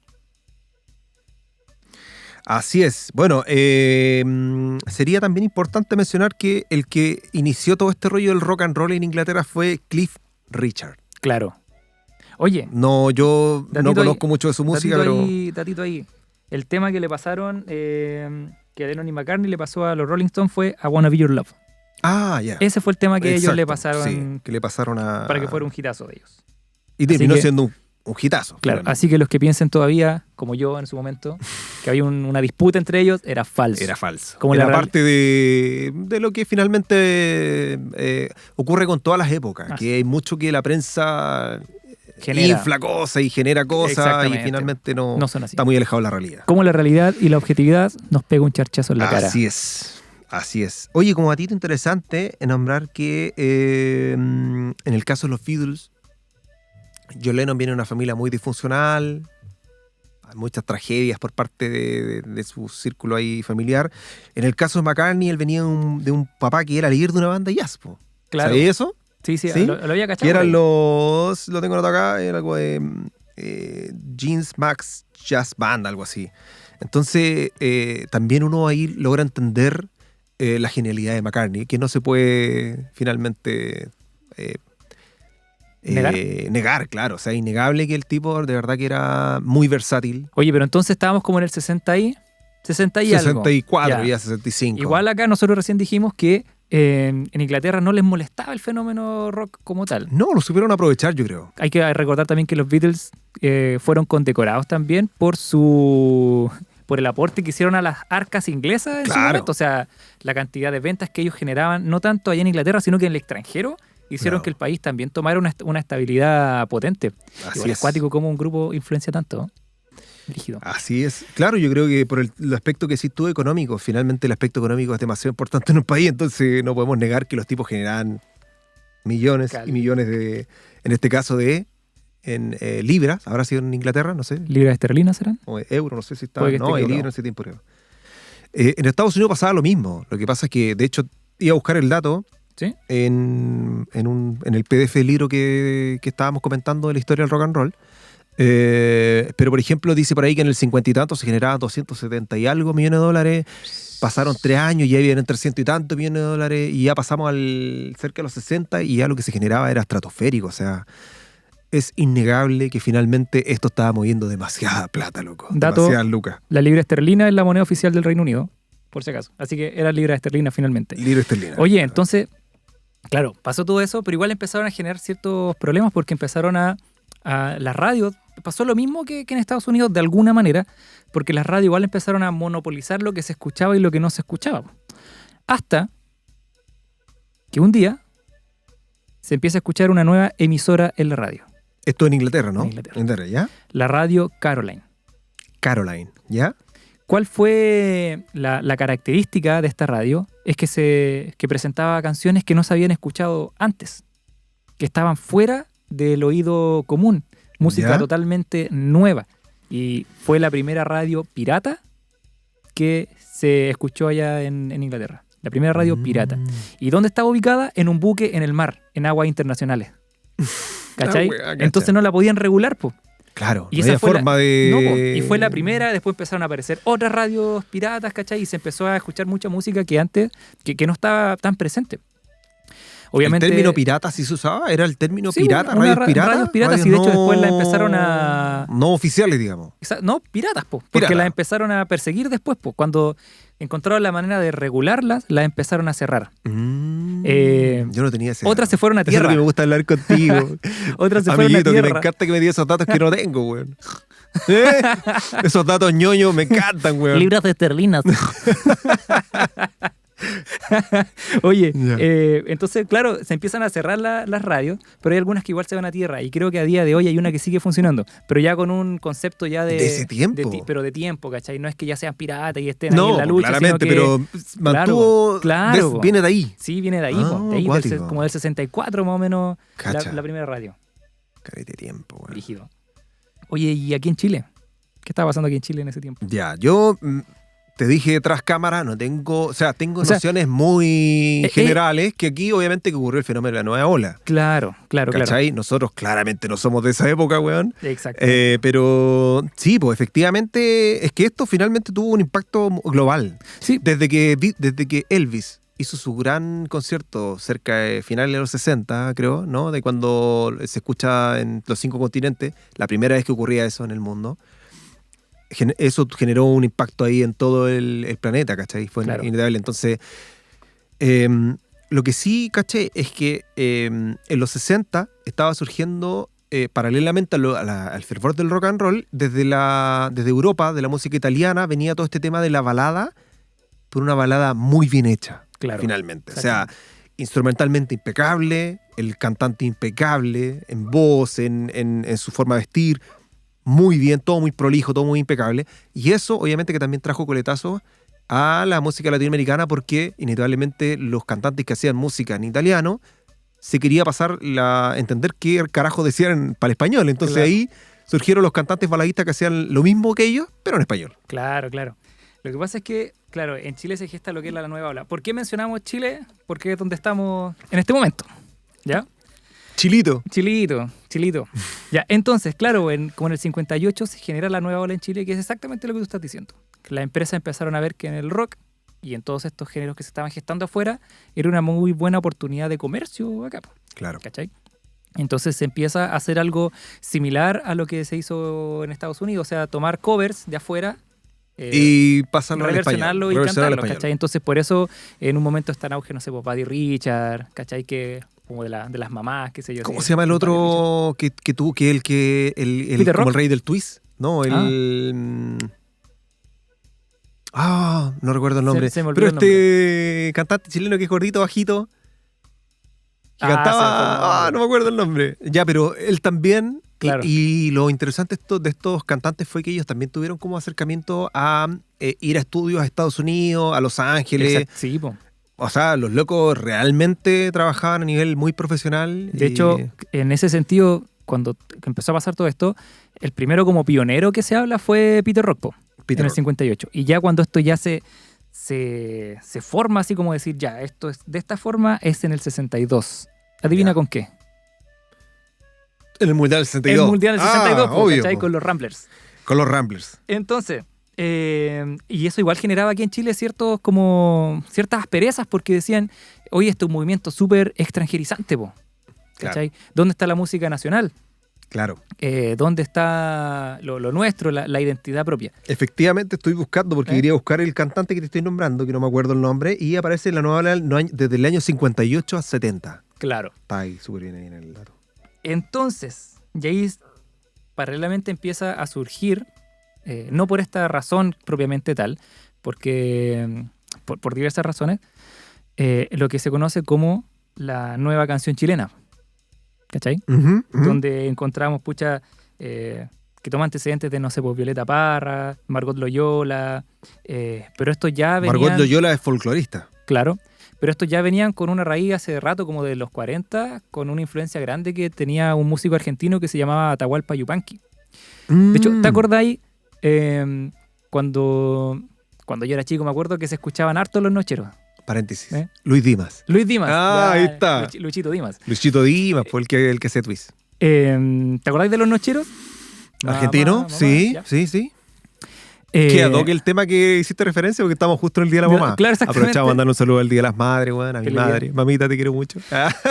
Así es. Bueno, sería también importante mencionar que el que inició todo este rollo del rock and roll en Inglaterra fue Cliff Richard. Claro. Oye, No, yo Datito no ahí, conozco mucho de su música, pero... datito ahí. El tema que le pasaron, que a Lennon y McCartney le pasó a los Rolling Stones fue I Wanna Be Your Love. Ah, ya. Ese fue el tema que ellos le Exacto, pasaron sí, que le pasaron a... para que fuera un hitazo de ellos. Y Así terminó que- siendo un hitazo. Claro, finalmente. así que los que piensen todavía, como yo en su momento, que había una disputa entre ellos, era falso. Era falso. Como Era la real- parte de lo que finalmente ocurre con todas las épocas, Ah, que hay mucho que la prensa Genera. infla cosas y genera cosas y Exactamente. finalmente no No son así. está muy alejado de la realidad. Como la realidad y la objetividad nos pega un charchazo en la cara. Así es. Así es. Oye, como datito interesante, nombrar que en el caso de los Beatles, John Lennon viene de una familia muy disfuncional, hay muchas tragedias por parte de su círculo ahí familiar. En el caso de McCartney, él venía de un papá que era líder de una banda de jazz. Po. Claro. ¿Sabías eso? Sí, sí, ¿Sí? Lo había cachado. Que eran por ahí. lo tengo anotado acá, era algo de Jeans Max Jazz Band, algo así. Entonces, también uno ahí logra entender la genialidad de McCartney, que no se puede finalmente ¿Negar? claro. O sea, innegable que el tipo de verdad que era muy versátil. Oye, pero entonces estábamos como en el 60 y algo. 64 Ya. y ya 65. Igual acá nosotros recién dijimos que en Inglaterra no les molestaba el fenómeno rock como tal. No, lo supieron aprovechar, yo creo. Hay que recordar también que los Beatles fueron condecorados también por el aporte que hicieron a las arcas inglesas en su Claro. momento. O sea, la cantidad de ventas que ellos generaban, no tanto allá en Inglaterra, sino que en el extranjero, hicieron Claro. que el país también tomara una estabilidad potente. Así Igual es. es cuático cómo un grupo influencia tanto, ¿no? Rígido. Así es. Claro, yo creo que por el aspecto que sí tú económico, finalmente el aspecto económico es demasiado importante en un país, entonces no podemos negar que los tipos generan millones Claro. y millones en este caso libras, habrá sido en Inglaterra, no sé, ¿Libras esterlinas serán? o euro, no sé si está, Puede que no, esté hay equivocado. libras en ese tiempo creo. En Estados Unidos pasaba lo mismo, lo que pasa es que de hecho iba a buscar el dato ¿Sí? en el PDF del libro que estábamos comentando de la historia del rock and roll. Pero por ejemplo dice por ahí que en el 50 y tanto se generaban 270 y algo millones de dólares, pasaron 3 años y ya vienen 300 y tantos millones de dólares y ya pasamos cerca de los 60 y ya lo que se generaba era estratosférico, o sea, es innegable que finalmente esto estaba moviendo demasiada plata, loco, Dato. demasiadas lucas. La libra esterlina es la moneda oficial del Reino Unido, por si acaso. Así que era libra esterlina finalmente. Libra esterlina. Oye, entonces, claro, pasó todo eso, pero igual empezaron a generar ciertos problemas porque empezaron a las radios, pasó lo mismo que en Estados Unidos de alguna manera, porque las radios igual empezaron a monopolizar lo que se escuchaba y lo que no se escuchaba. Hasta que un día se empieza a escuchar una nueva emisora en la radio, Esto en Inglaterra, ¿no? En Inglaterra. ¿Ya? la radio Caroline. Caroline, ¿ya? ¿Cuál fue la característica de esta radio? Es que presentaba canciones que no se habían escuchado antes, que estaban fuera del oído común, música ¿Ya? totalmente nueva. Y fue la primera radio pirata que se escuchó allá en Inglaterra. La primera radio pirata. ¿Y dónde estaba ubicada? En un buque en el mar, en aguas internacionales. ¿Cachai? La wea, ¿cachai? Entonces no la podían regular, pues. Claro, Y no esa había fue forma de... No, po, y fue la primera, después empezaron a aparecer otras radios piratas, ¿cachai? Y se empezó a escuchar mucha música que antes, que no estaba tan presente. Obviamente, ¿El término pirata sí se usaba? ¿Era el término Sí, pirata? una ¿Radios piratas? radios piratas, Radios y de hecho después la empezaron a... No oficiales, digamos. No, piratas, po, porque Pirata. las empezaron a perseguir después, po. Cuando encontraron la manera de regularlas, las empezaron a cerrar. Yo no tenía ese Otras dato. se fueron a Eso es lo tierra. que me gusta hablar contigo. Otras se fueron a Amiguito, que me tierra. encanta que me digas esos datos que no tengo, weón. Esos datos ñoños me encantan, weón. Libras de esterlinas. Oye, Ya. entonces, claro, se empiezan a cerrar las radios, pero hay algunas que igual se van a tierra. Y creo que a día de hoy hay una que sigue funcionando, pero ya con un concepto ya de... ¿De ese tiempo? pero de tiempo, ¿cachai? No es que ya sean piratas y estén ahí No, en la lucha, claramente, sino que... pero mantuvo... claro. Viene de ahí. Sí, viene de ahí, Ah, po, de ahí cuático. como del 64 más o menos, Cacha. la primera radio. Carete de tiempo, weón. Rígido. Oye, ¿y aquí en Chile? ¿Qué estaba pasando aquí en Chile en ese tiempo? Ya, yo te dije tras cámara, no tengo... O sea, tengo O sea, nociones muy eh, generales, que aquí obviamente que ocurrió el fenómeno de la nueva ola. Claro. ¿Cachai? Nosotros claramente no somos de esa época, weón. Exacto. Pero sí, pues efectivamente es que esto finalmente tuvo un impacto global. Sí, Desde que Elvis hizo su gran concierto cerca de finales de los 60, creo, ¿no? De cuando se escucha en los 5 continentes, la primera vez que ocurría eso en el mundo. Eso generó un impacto ahí en todo el planeta, ¿cachai? Fue Claro. innegable. Entonces, lo que sí caché es que en los 60 estaba surgiendo paralelamente al fervor del rock and roll, desde Europa, de la música italiana, venía todo este tema de la balada, por una balada muy bien hecha, Claro. finalmente. O sea, instrumentalmente impecable, el cantante impecable, en voz, en su forma de vestir, muy bien, todo muy prolijo, todo muy impecable. Y eso, obviamente, que también trajo coletazos a la música latinoamericana, porque inevitablemente los cantantes que hacían música en italiano se quería pasar entender qué carajo decían para el español. Entonces Claro. ahí surgieron los cantantes baladistas que hacían lo mismo que ellos, pero en español. Claro, claro. Lo que pasa es que, claro, en Chile se gesta lo que es la nueva ola. ¿Por qué mencionamos Chile? Porque es donde estamos en este momento. ¿Ya? Chilito. Chilito. Ya, entonces, claro, como en el 58 se genera la nueva ola en Chile, que es exactamente lo que tú estás diciendo. Las empresas empezaron a ver que en el rock y en todos estos géneros que se estaban gestando afuera, era una muy buena oportunidad de comercio acá, po, Claro. ¿cachai? Entonces se empieza a hacer algo similar a lo que se hizo en Estados Unidos, o sea, tomar covers de afuera, Y pasarlo al español. reversionarlo y reversionar al cantarlo, español. ¿cachai? Entonces por eso en un momento está en auge, no sé, pues Buddy Richard, ¿cachai? Que como de las mamás, qué sé yo. ¿Cómo sí, se llama el Buddy Richard. otro que tuvo, que el ¿Peter como Rock? el rey del twist? No, no recuerdo el nombre. Se me Pero olvidó el este cantante chileno que es gordito, bajito, que Se me fue el cantaba. nombre. No me acuerdo el nombre. Ya, pero él también. Claro. Y lo interesante de estos cantantes fue que ellos también tuvieron como acercamiento a ir a estudios a Estados Unidos, a Los Ángeles. Exacto, sí, po. O sea, los locos realmente trabajaban a nivel muy profesional. De hecho, en ese sentido, cuando empezó a pasar todo esto, el primero como pionero que se habla fue Peter Rock, po, Peter en el Rock. 58. Y ya cuando esto ya se forma así como decir, ya, esto es de esta forma, es en el 62. ¿Adivina Ya. con qué? En el Mundial del 62. El Mundial del 62, po, obvio, ¿cachai? po. Con los Ramblers. Con los Ramblers. Entonces, y eso igual generaba aquí en Chile ciertas asperezas porque decían, oye, este es un movimiento súper extranjerizante, po, ¿cachai? ¿Dónde está la música nacional? Claro. ¿Dónde está lo nuestro, la identidad propia? Efectivamente estoy buscando, porque quería buscar el cantante que te estoy nombrando, que no me acuerdo el nombre, y aparece en la nueva ola desde el año 58 a 70. Claro. Está ahí súper bien ahí en el dato. Entonces, y ahí paralelamente empieza a surgir, no por esta razón propiamente tal, porque por diversas razones, lo que se conoce como la nueva canción chilena. ¿Cachai? Ujú, ujú. Donde encontramos, que toma antecedentes de, no sé, pues Violeta Parra, Margot Loyola, pero estos ya venían... Margot Loyola es folclorista. Claro, pero estos ya venían con una raíz hace rato, como de los 40, con una influencia grande que tenía un músico argentino que se llamaba Atahualpa Yupanqui. De hecho, ¿te acordáis? Cuando yo era chico, me acuerdo que se escuchaban harto los nocheros. Paréntesis. ¿Eh? Luis Dimas. Luis Dimas. Ah, ahí está. Luchito Dimas. Luisito Dimas fue el que se twist. ¿Te acordáis de los nocheros? ¿Argentino? Mamá, Sí, ya. sí. Que ad hoc el tema que hiciste referencia, porque estamos justo en el Día de la Mamá. Claro, exactamente. Aprovechamos a mandar un saludo al Día de las Madres, weón, a mi Feliz día. madre. Mamita, te quiero mucho.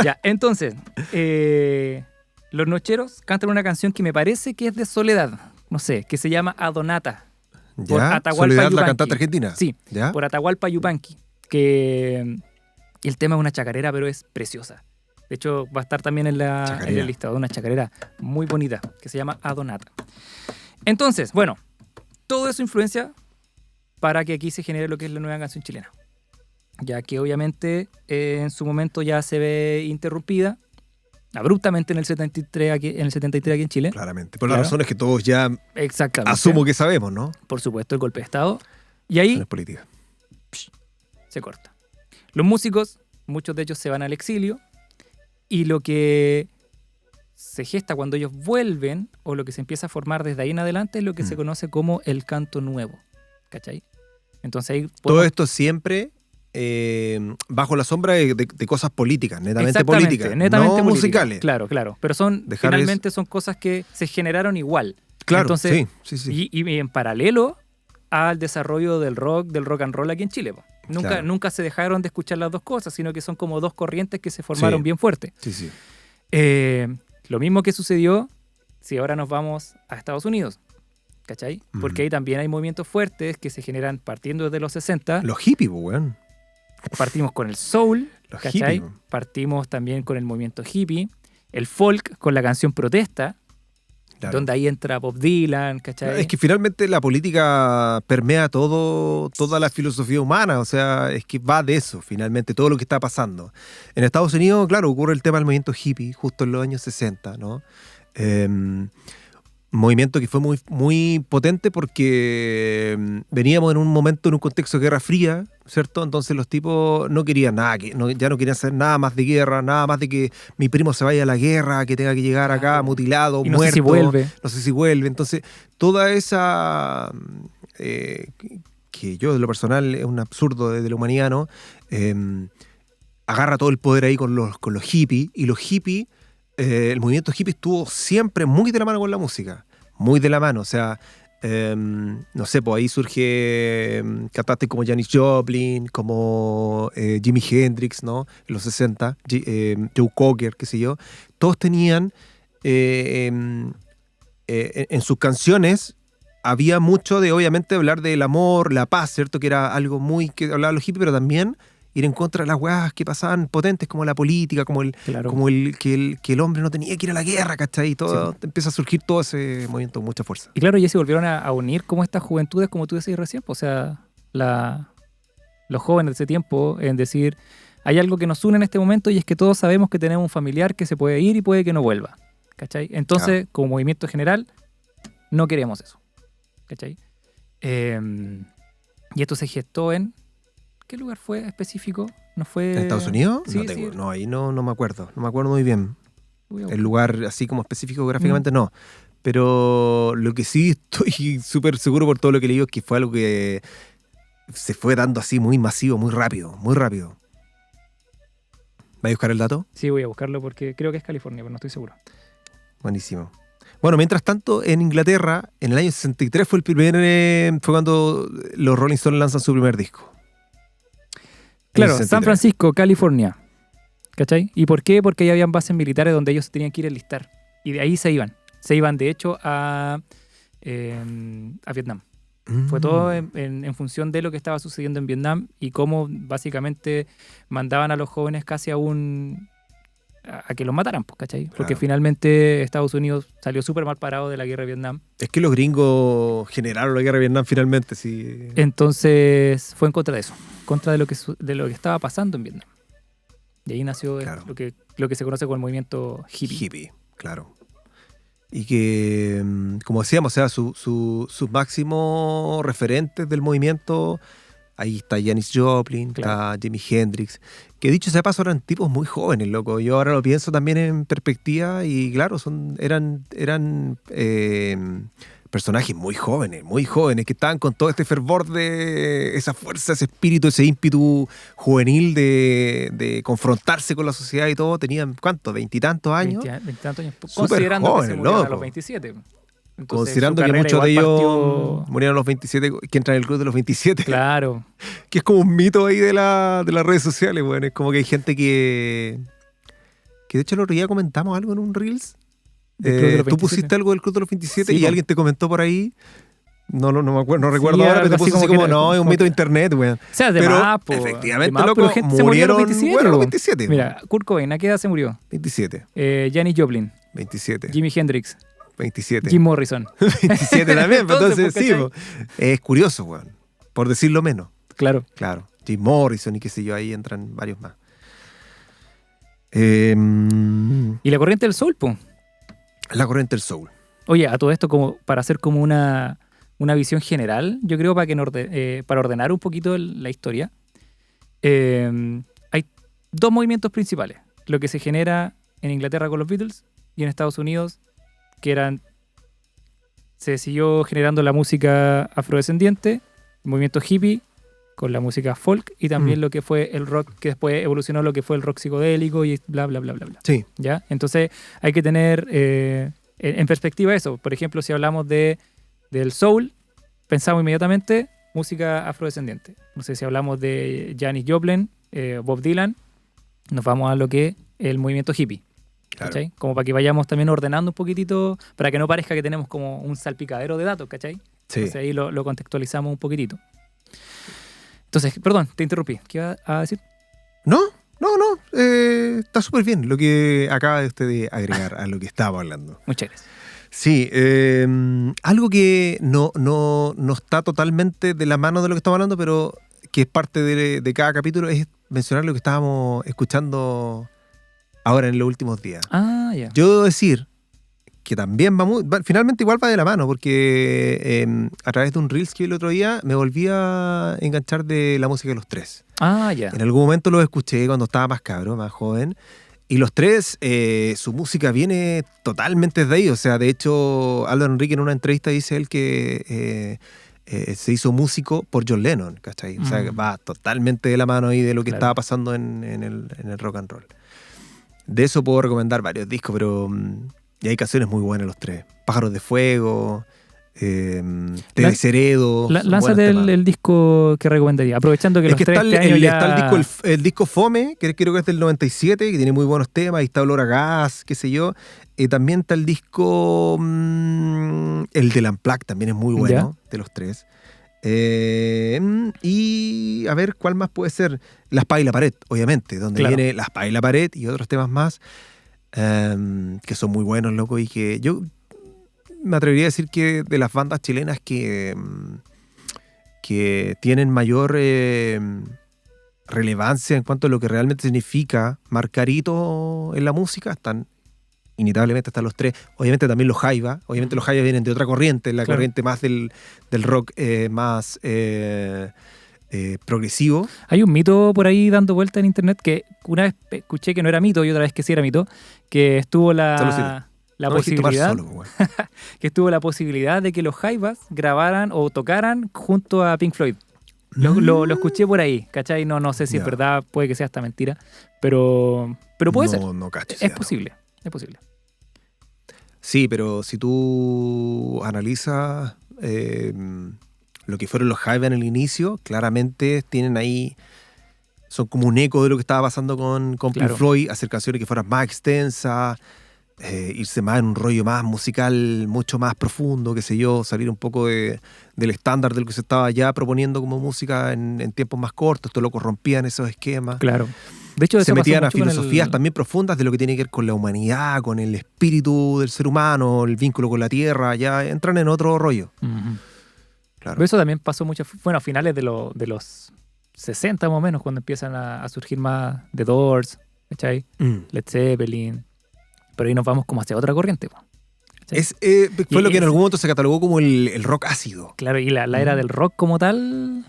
Ya, entonces, los nocheros cantan una canción que me parece que es de Soledad, no sé, que se llama Adonata. Por ¿Ya? Atahualpa Soledad, la Yupanqui. cantante argentina. Sí, ¿Ya? por Atahualpa Yupanqui, que el tema es una chacarera, pero es preciosa. De hecho, va a estar también en el listado, una chacarera muy bonita, que se llama Adonata. Entonces, bueno, todo eso influencia para que aquí se genere lo que es la nueva canción chilena. Ya que obviamente en su momento ya se ve interrumpida abruptamente en el 73 aquí en Chile. Claramente. Por Claro. las razones que todos ya Exactamente. asumo que sabemos, ¿no? Por supuesto, el golpe de Estado. Y ahí Razones políticas. se corta. Los músicos, muchos de ellos se van al exilio y lo que se gesta cuando ellos vuelven o lo que se empieza a formar desde ahí en adelante es lo que se conoce como el canto nuevo. ¿Cachai? Entonces ahí Todo esto siempre bajo la sombra de cosas políticas, netamente políticas, netamente no política. musicales. Claro. Pero finalmente son cosas que se generaron igual. Claro, Entonces, sí. Y en paralelo al desarrollo del rock and roll aquí en Chile. Po. Nunca se dejaron de escuchar las dos cosas, sino que son como dos corrientes que se formaron Sí. bien fuertes. Sí. Lo mismo que sucedió si ahora nos vamos a Estados Unidos, ¿cachai? Porque ahí también hay movimientos fuertes que se generan partiendo desde los 60. Los hippies, weón. Partimos con el soul, Los ¿cachai? hippies. Partimos también con el movimiento hippie el folk con la canción Protesta, Claro. donde ahí entra Bob Dylan, ¿cachai? Es que finalmente la política permea toda la filosofía humana, o sea, es que va de eso, finalmente, todo lo que está pasando. En Estados Unidos, claro, ocurre el tema del movimiento hippie, justo en los años 60, ¿no? Movimiento que fue muy, muy potente porque veníamos en un momento, en un contexto de Guerra Fría, ¿cierto? Entonces los tipos no querían nada, ya no querían hacer nada más de guerra, nada más de que mi primo se vaya a la guerra, que tenga que llegar acá mutilado, Y no muerto. sé si vuelve. No sé si vuelve. Entonces, toda esa... que yo, de lo personal, es un absurdo de lo humaniano, agarra todo el poder ahí con los hippies, y los hippies, el movimiento hippie estuvo siempre muy de la mano con la música, muy de la mano, o sea, no sé, pues ahí surge cantantes como Janis Joplin, como Jimi Hendrix, ¿no? En los 60, Joe Cocker, qué sé yo, todos tenían en sus canciones había mucho de, obviamente, hablar del amor, la paz, ¿cierto? Que era algo muy que hablaban los hippies, pero también ir en contra de las weas que pasaban potentes, como la política, como Claro. que el hombre no tenía que ir a la guerra, ¿cachai? Y todo, Sí. empieza a surgir todo ese movimiento con mucha fuerza. Y claro, ya se volvieron a unir como estas juventudes, como tú decías recién, pues, o sea, los jóvenes de ese tiempo, en decir, hay algo que nos une en este momento y es que todos sabemos que tenemos un familiar que se puede ir y puede que no vuelva, ¿cachai? Entonces, como movimiento general, no queremos eso, ¿cachai? Y esto se gestó en... ¿Qué lugar fue específico? ¿No fue...? ¿En Estados Unidos? Sí, no tengo, sí. no, ahí no me acuerdo. No me acuerdo muy bien. Voy a El lugar así como específico gráficamente no. Pero lo que sí estoy súper seguro por todo lo que leí es que fue algo que se fue dando así muy masivo, muy rápido, muy rápido. ¿Vas a buscar el dato? Sí, voy a buscarlo porque creo que es California, pero no estoy seguro. Buenísimo. Bueno, mientras tanto, en Inglaterra, en el año 63 fue fue cuando los Rolling Stones lanzan su primer disco. Claro, En el San 63. Francisco, California. ¿Cachai? ¿Y por qué? Porque ahí habían bases militares donde ellos tenían que ir a enlistar. Y de ahí se iban. Se iban, de hecho, a Vietnam. Fue todo en función de lo que estaba sucediendo en Vietnam y cómo básicamente mandaban a los jóvenes casi a que los mataran, pues, ¿cachai? Porque Claro. finalmente Estados Unidos salió súper mal parado de la guerra de Vietnam. Es que los gringos generaron la guerra de Vietnam finalmente, sí. Entonces fue en contra de eso, contra de lo que estaba pasando en Vietnam. Y ahí nació Claro. lo que se conoce como el movimiento hippie. Hippie, claro. Y que, como decíamos, o sea, sus máximos referentes del movimiento, ahí está Janis Joplin, Claro. está Jimi Hendrix, que dicho sea de paso eran tipos muy jóvenes, loco. Yo ahora lo pienso también en perspectiva y claro, eran personajes muy jóvenes, que estaban con todo este fervor de esa fuerza, ese espíritu, ese ímpetu juvenil de confrontarse con la sociedad y todo. Tenían, ¿cuánto? ¿Veintitantos años? 20 tantos años. Súper Considerando que se jóvenes, murieron a loco. los 27. Entonces, Considerando su que carrera muchos de igual ellos partió- murieron a los 27, que entran en el club de los 27, Claro. que es como un mito ahí de las redes sociales, bueno, es como que hay gente que de hecho el otro día comentamos algo en un Reels. Del Club de los Tú 27. pusiste algo del Club de los 27 Sí, y po. alguien te comentó por ahí, no me acuerdo, no Sí, recuerdo ahora, algo pero te así puso así como como, que era- no, es un como mito de que- internet, weón. O sea, de Pero más, po. efectivamente, De más, loco, pero gente se murió a los murieron, 27. bueno, a los po. 27. Mira, Kurt Cobain, ¿a qué edad se murió? 27, Janis Joplin, 27, Jimi Hendrix, 27. Jim Morrison. 27 también, pues, Entonces, entonces sí, ¿cachai? pues, es curioso, weón, por decirlo menos. Claro. Claro, Jim Morrison y qué sé yo, ahí entran varios más. La Y la corriente del soul, po. corriente del soul. Oye, a todo esto, como para hacer como una visión general, yo creo para ordenar un poquito la historia, hay dos movimientos principales. Lo que se genera en Inglaterra con los Beatles y en Estados Unidos, se siguió generando la música afrodescendiente, el movimiento hippie, con la música folk y también lo que fue el rock, que después evolucionó lo que fue el rock psicodélico y bla, bla, bla, bla, bla. Sí, ¿Ya? Entonces hay que tener en perspectiva eso. Por ejemplo, si hablamos del soul, pensamos inmediatamente música afrodescendiente. No sé, si hablamos de Janis Joplin, Bob Dylan, nos vamos a lo que es el movimiento hippie. claro. ¿Cachai? Como para que vayamos también ordenando un poquitito, para que no parezca que tenemos como un salpicadero de datos, ¿cachai? Sí. Entonces ahí lo contextualizamos un poquitito. Entonces, perdón, te interrumpí. ¿Qué iba a decir? No, está súper bien lo que acaba de usted de agregar a lo que estábamos hablando. Muchas gracias. Sí, algo que no está totalmente de la mano de lo que estamos hablando, pero que es parte de cada capítulo, es mencionar lo que estábamos escuchando ahora en los últimos días. Ah, ya. Yo debo decir que también finalmente igual va de la mano, porque a través de un Reels que vi el otro día me volví a enganchar de la música de Los Tres. Ah, ya. En algún momento los escuché cuando estaba más cabro, más joven. Y Los Tres, su música viene totalmente de ahí. O sea, de hecho, Álvaro Enrique en una entrevista dice él que se hizo músico por John Lennon, ¿cachai? O sea, que va totalmente de la mano ahí de lo que Claro. estaba pasando en el rock and roll. De eso puedo recomendar varios discos, pero y hay canciones muy buenas Los Tres. Pájaros de Fuego, Te Desheredo. son Lánzate buenos temas. el disco que recomendaría, aprovechando que Es Los que Tres está este año ya... está el disco Fome, que creo que es del 97, que tiene muy buenos temas, y está Olor a Gas, qué sé yo. También está el disco, el del Unplugged, también es muy bueno, de Los Tres. Y a ver, ¿cuál más puede ser? La Espada y la Pared, obviamente, donde Claro. viene La Espada y la Pared y otros temas más, que son muy buenos, loco, y que yo me atrevería a decir que de las bandas chilenas que tienen mayor relevancia en cuanto a lo que realmente significa marcar hito en la música, inevitablemente están Los Tres. Obviamente también los Jaiba. Obviamente los Jaiba vienen de otra corriente, la Claro. corriente más del rock más progresivo. Hay un mito por ahí dando vuelta en internet que una vez escuché que no era mito y otra vez que sí era mito, que estuvo Solo sí. la No dijiste tomar posibilidad solo, güey. que estuvo la posibilidad de que los Jaivas grabaran o tocaran junto a Pink Floyd. Lo escuché por ahí, ¿cachai? No sé si es Ya. verdad, puede que sea hasta mentira, pero puede ser. No cacho, Es posible, es posible. Sí, pero si tú analizas lo que fueron los Jaiba en el inicio, claramente tienen ahí, son como un eco de lo que estaba pasando con Claro. Pink Floyd, hacer canciones que fueran más extensas, irse más en un rollo más musical, mucho más profundo, qué sé yo, salir un poco del estándar del que se estaba ya proponiendo como música en tiempos más cortos. Esto lo corrompían esos esquemas. Claro. De hecho, Se eso pasó metían a mucho con filosofías también profundas de lo que tiene que ver con la humanidad, con el espíritu del ser humano, el vínculo con la tierra, ya entran en otro rollo. Ujú. Claro. Pero eso también pasó mucho, bueno, a finales de los 60 más o menos, cuando empiezan a surgir más The Doors, ¿cachai? Led Zeppelin. Pero ahí nos vamos como hacia otra corriente, po. ¿Cachai? Fue lo que en es- algún momento se catalogó como el rock ácido. Claro, y la era del rock como tal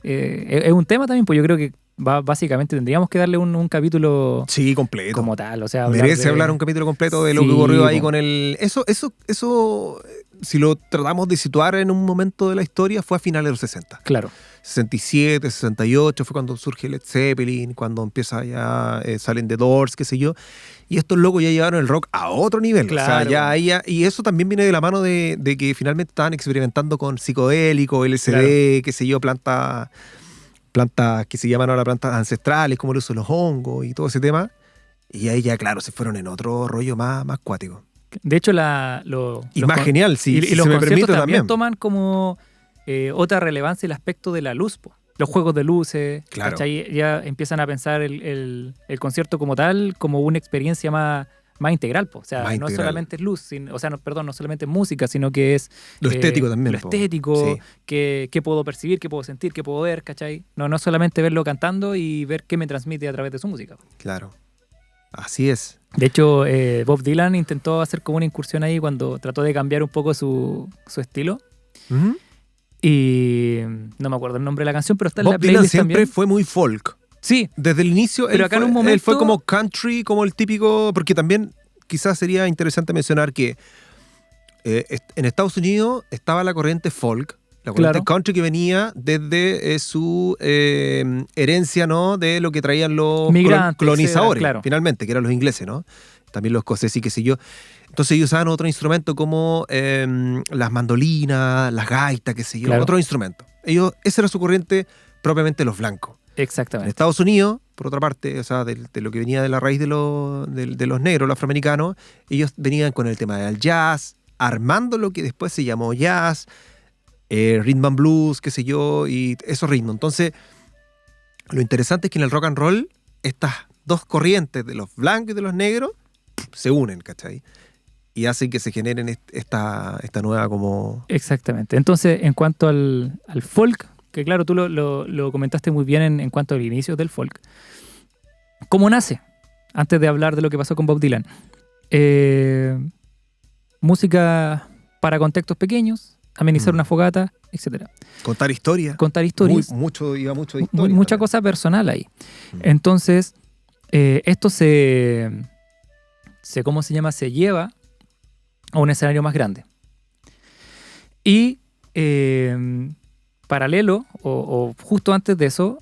es un tema también, pues yo creo que básicamente tendríamos que darle un capítulo Sí, completo. como tal, o sea, Merece hablar un capítulo completo de lo que Sí, ocurrió ahí po. con el... Eso, si lo tratamos de situar en un momento de la historia, fue a finales de los 60. Claro, 67, 68 fue cuando surge Led Zeppelin, cuando empieza ya, salen The Doors, qué sé yo. Y estos locos ya llevaron el rock a otro nivel. Claro. O sea, y eso también viene de la mano de que finalmente estaban experimentando con psicodélicos, LSD, qué sé yo, plantas que se llaman ahora plantas ancestrales, como el uso de los hongos y todo ese tema. Y ahí ya, claro, se fueron en otro rollo más cuático. de hecho Y más genial, si y se los me conciertos permite también también. toman como otra relevancia el aspecto de la luz, po. Los juegos de luces, Claro. ¿cachai? Ya empiezan a pensar el concierto como tal, como una experiencia más integral, po. O sea, Más no integral. solamente es luz, no solamente es música, sino que es Lo estético también. lo po. estético, Sí, qué puedo percibir, qué puedo sentir, qué puedo ver, ¿cachai? No solamente verlo cantando y ver qué me transmite a través de su música. claro. Así es. De hecho, Bob Dylan intentó hacer como una incursión ahí cuando trató de cambiar un poco su estilo. Ujú. Y no me acuerdo el nombre de la canción, pero está en la Bob Dylan playlist siempre también. fue muy folk. Sí, Desde el inicio, Pero él acá en fue, un momento- él fue como country, como el típico, porque también quizás sería interesante mencionar que en Estados Unidos estaba la corriente folk, la corriente Claro. country que venía desde su herencia, ¿no? De lo que traían los Migrantes, colonizadores, claro. finalmente, que eran los ingleses, ¿no? También los escoceses y qué sé yo. Entonces ellos usaban otro instrumento como las mandolinas, las gaitas, qué sé yo, Claro. otro instrumento. Esa era su corriente propiamente los blancos. En exactamente. Estados Unidos, por otra parte, o sea, de lo que venía de la raíz de los negros, los afroamericanos, ellos venían con el tema del jazz, armando lo que después se llamó jazz, rhythm and blues, qué sé yo, y esos ritmos. Entonces, lo interesante es que en el rock and roll, estas dos corrientes, de los blancos y de los negros, se unen, ¿cachai? Y hacen que se generen esta nueva como... Exactamente. Entonces, en cuanto al folk, que claro, tú lo comentaste muy bien en cuanto al inicio del folk, ¿cómo nace? Antes de hablar de lo que pasó con Bob Dylan. Música para contextos pequeños, amenizar una fogata, etc. Contar historias. Contar historias. Iba mucho de historia. Mucha también. cosa personal ahí. Entonces, esto ¿cómo se llama? Se lleva a un escenario más grande. Y paralelo, o justo antes de eso,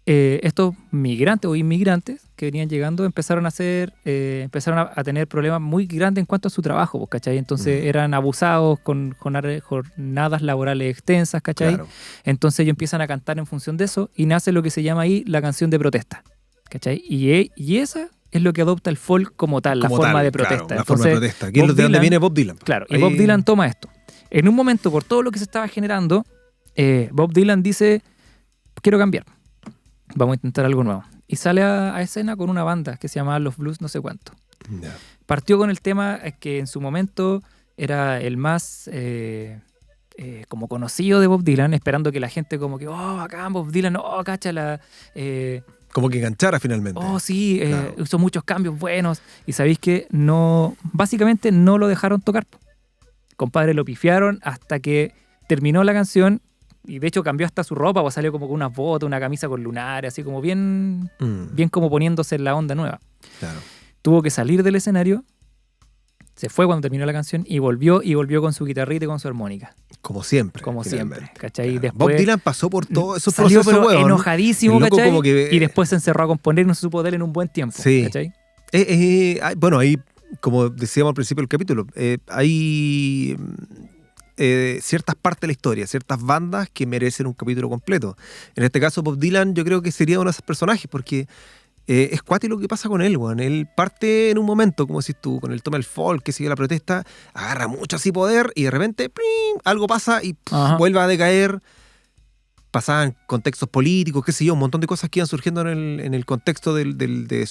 estos migrantes o inmigrantes que venían llegando empezaron a tener problemas muy grandes en cuanto a su trabajo, pues, ¿cachai? Entonces eran abusados con jornadas laborales extensas, ¿cachai? Claro. Entonces ellos empiezan a cantar en función de eso y nace lo que se llama ahí la canción de protesta, ¿cachai? Y esa es lo que adopta el folk como tal, la forma de protesta. Claro, la forma de Entonces, protesta. ¿De dónde viene Bob Dylan? Claro, y Bob Dylan toma esto. En un momento, por todo lo que se estaba generando, Bob Dylan dice, quiero cambiar. Vamos a intentar algo nuevo. Y sale a escena con una banda que se llamaba Los Blues no sé cuánto. Ya. Partió con el tema que en su momento era el más como conocido de Bob Dylan, esperando que la gente como que, oh, acá Bob Dylan, oh, cáchala. Como que enganchara finalmente. Oh, sí, Claro. hizo muchos cambios buenos. Y sabéis que no, básicamente no lo dejaron tocar. Compadre, lo pifiaron hasta que terminó la canción. Y de hecho cambió hasta su ropa, pues salió como con unas botas, una camisa con lunares, así como bien como poniéndose en la onda nueva. Claro. Tuvo que salir del escenario, se fue cuando terminó la canción y volvió con su guitarrita y con su armónica. Como siempre. Como finalmente. siempre, ¿cachai? Y Claro. después Bob Dylan pasó por todos esos salió procesos, pero weón. enojadísimo, El loco ¿cachai? como que- Y después se encerró a componer y no se supo de él en un buen tiempo, Sí. ¿cachai? Bueno, ahí, como decíamos al principio del capítulo, hay ciertas partes de la historia, ciertas bandas que merecen un capítulo completo. En este caso, Bob Dylan yo creo que sería uno de esos personajes, porque es cuático lo que pasa con él, weón. Él parte en un momento, como decís tú, con el tema del folk, que sigue la protesta, agarra mucho así poder y de repente ¡pling! Algo pasa y Ajá. vuelve a decaer. Pasaban contextos políticos, qué sé yo, un montón de cosas que iban surgiendo en el contexto de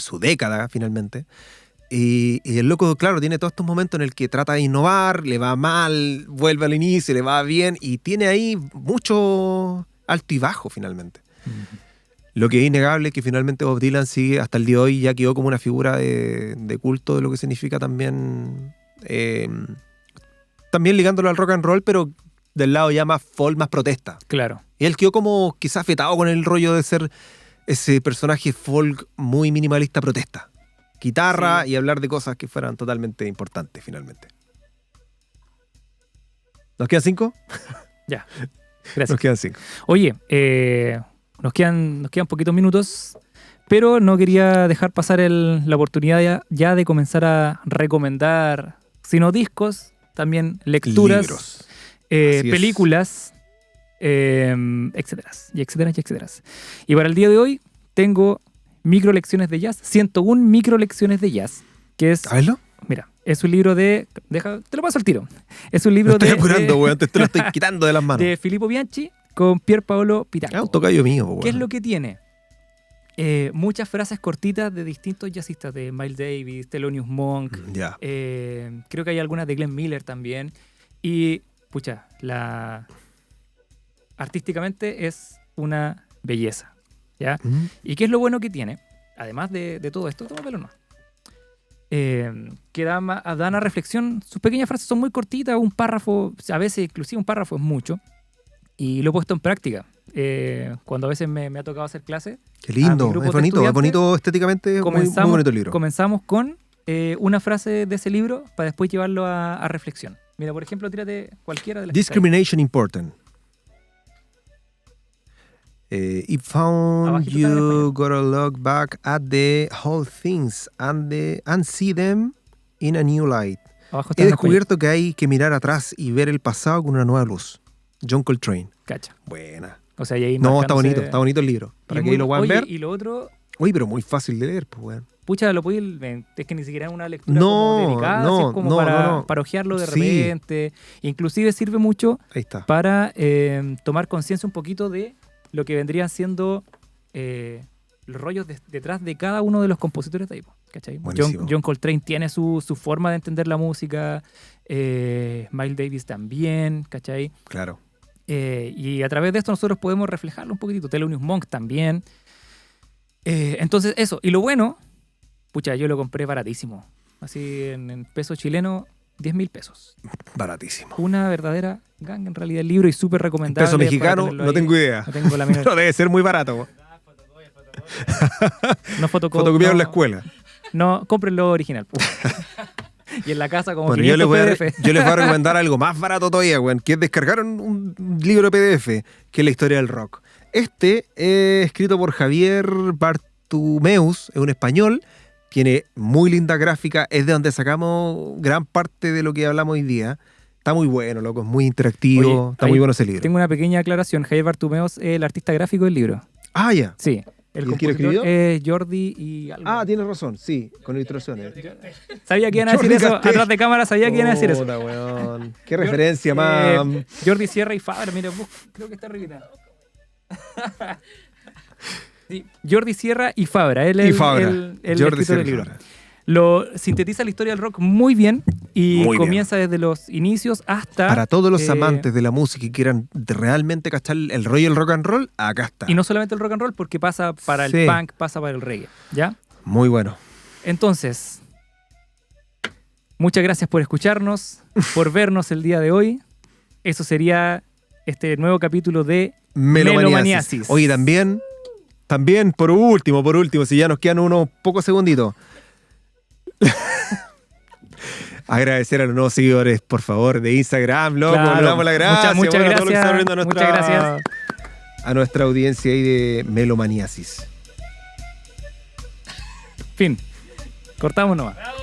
su década, finalmente. Y el loco, claro, tiene todos estos momentos en el que trata de innovar, le va mal, vuelve al inicio, le va bien, y tiene ahí mucho alto y bajo, finalmente. Lo que es innegable es que finalmente Bob Dylan sigue, hasta el día de hoy, ya quedó como una figura de culto de lo que significa también... también ligándolo al rock and roll, pero del lado ya más folk, más protesta. Claro. Y él quedó como quizás fetado con el rollo de ser ese personaje folk muy minimalista protesta. Guitarra Sí. y hablar de cosas que fueran totalmente importantes, finalmente. ¿Nos quedan 5? Ya. Gracias. Nos quedan 5. Oye, nos quedan poquitos minutos, pero no quería dejar pasar la oportunidad ya de comenzar a recomendar, sino discos, también lecturas, Libros. Así es. películas, etcétera, y etcétera, y etcétera. Y para el día de hoy tengo microlecciones de jazz, 101 microlecciones de jazz, que es, ¿A verlo? mira, es un libro te lo paso al tiro. Es un libro Me estoy de, apurando, weón. Te lo estoy quitando de las manos. de Filippo Bianchi con Pier Paolo Pitanco. Ah, un tocayo mío, weón. ¿Qué es lo que tiene? Muchas frases cortitas de distintos jazzistas, de Miles Davis, Thelonious Monk, Ya. creo que hay algunas de Glenn Miller también. Y, pucha, artísticamente es una belleza, ¿ya? ¿Y qué es lo bueno que tiene? Además de todo esto, tómalo no. Que dan a reflexión, sus pequeñas frases son muy cortitas, un párrafo, a veces inclusive un párrafo es mucho, y lo he puesto en práctica. Cuando a veces me ha tocado hacer clases. Qué lindo. mi grupo Es de bonito estudiantes, estéticamente. Es muy bonito el libro. Comenzamos con una frase de ese libro para después llevarlo a reflexión. Mira, por ejemplo, tírate cualquiera de las que está ahí. Discrimination important. It found Abajito está en you español. gotta look back at the whole things and see them in a new light. Abajo está He en español. descubierto que hay que mirar atrás y ver el pasado con una nueva luz. John Coltrane. Cacha. Buena. O sea, y ahí No, está marcándose- está bonito el libro. y Para que muy- ahí lo puedan oye, ver. Y lo otro, Oye, pero muy fácil de leer, pues, weón. pucha, lo podéis, es que ni siquiera es una lectura No, como dedicada, no, así es como no, para, no, no. para hojearlo de Sí. repente. Inclusive sirve mucho Ahí está. para tomar conciencia un poquito de lo que vendrían siendo los rollos detrás de cada uno de los compositores de ahí, po, ¿cachai? Buenísimo. John Coltrane tiene su forma de entender la música, Miles Davis también, ¿cachai? Claro. Y a través de esto nosotros podemos reflejarlo un poquitito. Thelonious Monk también. Entonces, eso. Y lo bueno, pucha, yo lo compré baratísimo. Así en peso chileno, 10.000 pesos. Baratísimo. Una verdadera ganga en realidad el libro y súper recomendable. Peso para mexicano, tenerlo no ahí. tengo idea. No tengo la menor. No, debe ser muy barato. No Fotocopiado en la no, escuela. no, cómprenlo original. Po. Y en la casa como Bueno, yo 500 les PDF. voy a recomendar algo más barato todavía, weón, que es descargar un libro PDF, que es la historia del rock. Este es escrito por Javier Bartumeus, es un español, tiene muy linda gráfica, es de donde sacamos gran parte de lo que hablamos hoy día. Está muy bueno, loco, es muy interactivo, Oye, está ahí muy bueno ese libro. Tengo una pequeña aclaración. Javier Bartumeos es el artista gráfico del libro. Ah, ya. Sí. ¿Y El el que lo compositor escribió? es Jordi y algo. Ah, tienes razón, sí, con ilustraciones. Sabía que iban a decir Jordi eso. Castell. Atrás de cámara sabía que iban a decir eso. Puta, weón. Qué referencia más. Jordi Sierra y Fabra, mira, creo que está arribita. Sí, Jordi Sierra y Fabra, él Y es Fabra. el Jordi escritor Sierra del y libro. Fabra. Lo sintetiza la historia del rock muy bien y Muy bien. comienza desde los inicios hasta... Para todos los amantes de la música y quieran realmente cachar el rollo del rock and roll, acá está. Y no solamente el rock and roll, porque pasa para el Sí. punk, pasa para el reggae, ¿ya? Muy bueno. Entonces, muchas gracias por escucharnos, por vernos el día de hoy. Eso sería este nuevo capítulo de Melomaniasis. Oye, también, por último, si ya nos quedan unos pocos segunditos. Agradecer a los nuevos seguidores, por favor, de Instagram, loco. Claro. Le damos las gracias. Muchas bueno, a todos los que gracias. están viendo a Muchas gracias. a nuestra audiencia ahí de Melomaniasis. Fin. Cortamos nomás. ¡Bravo!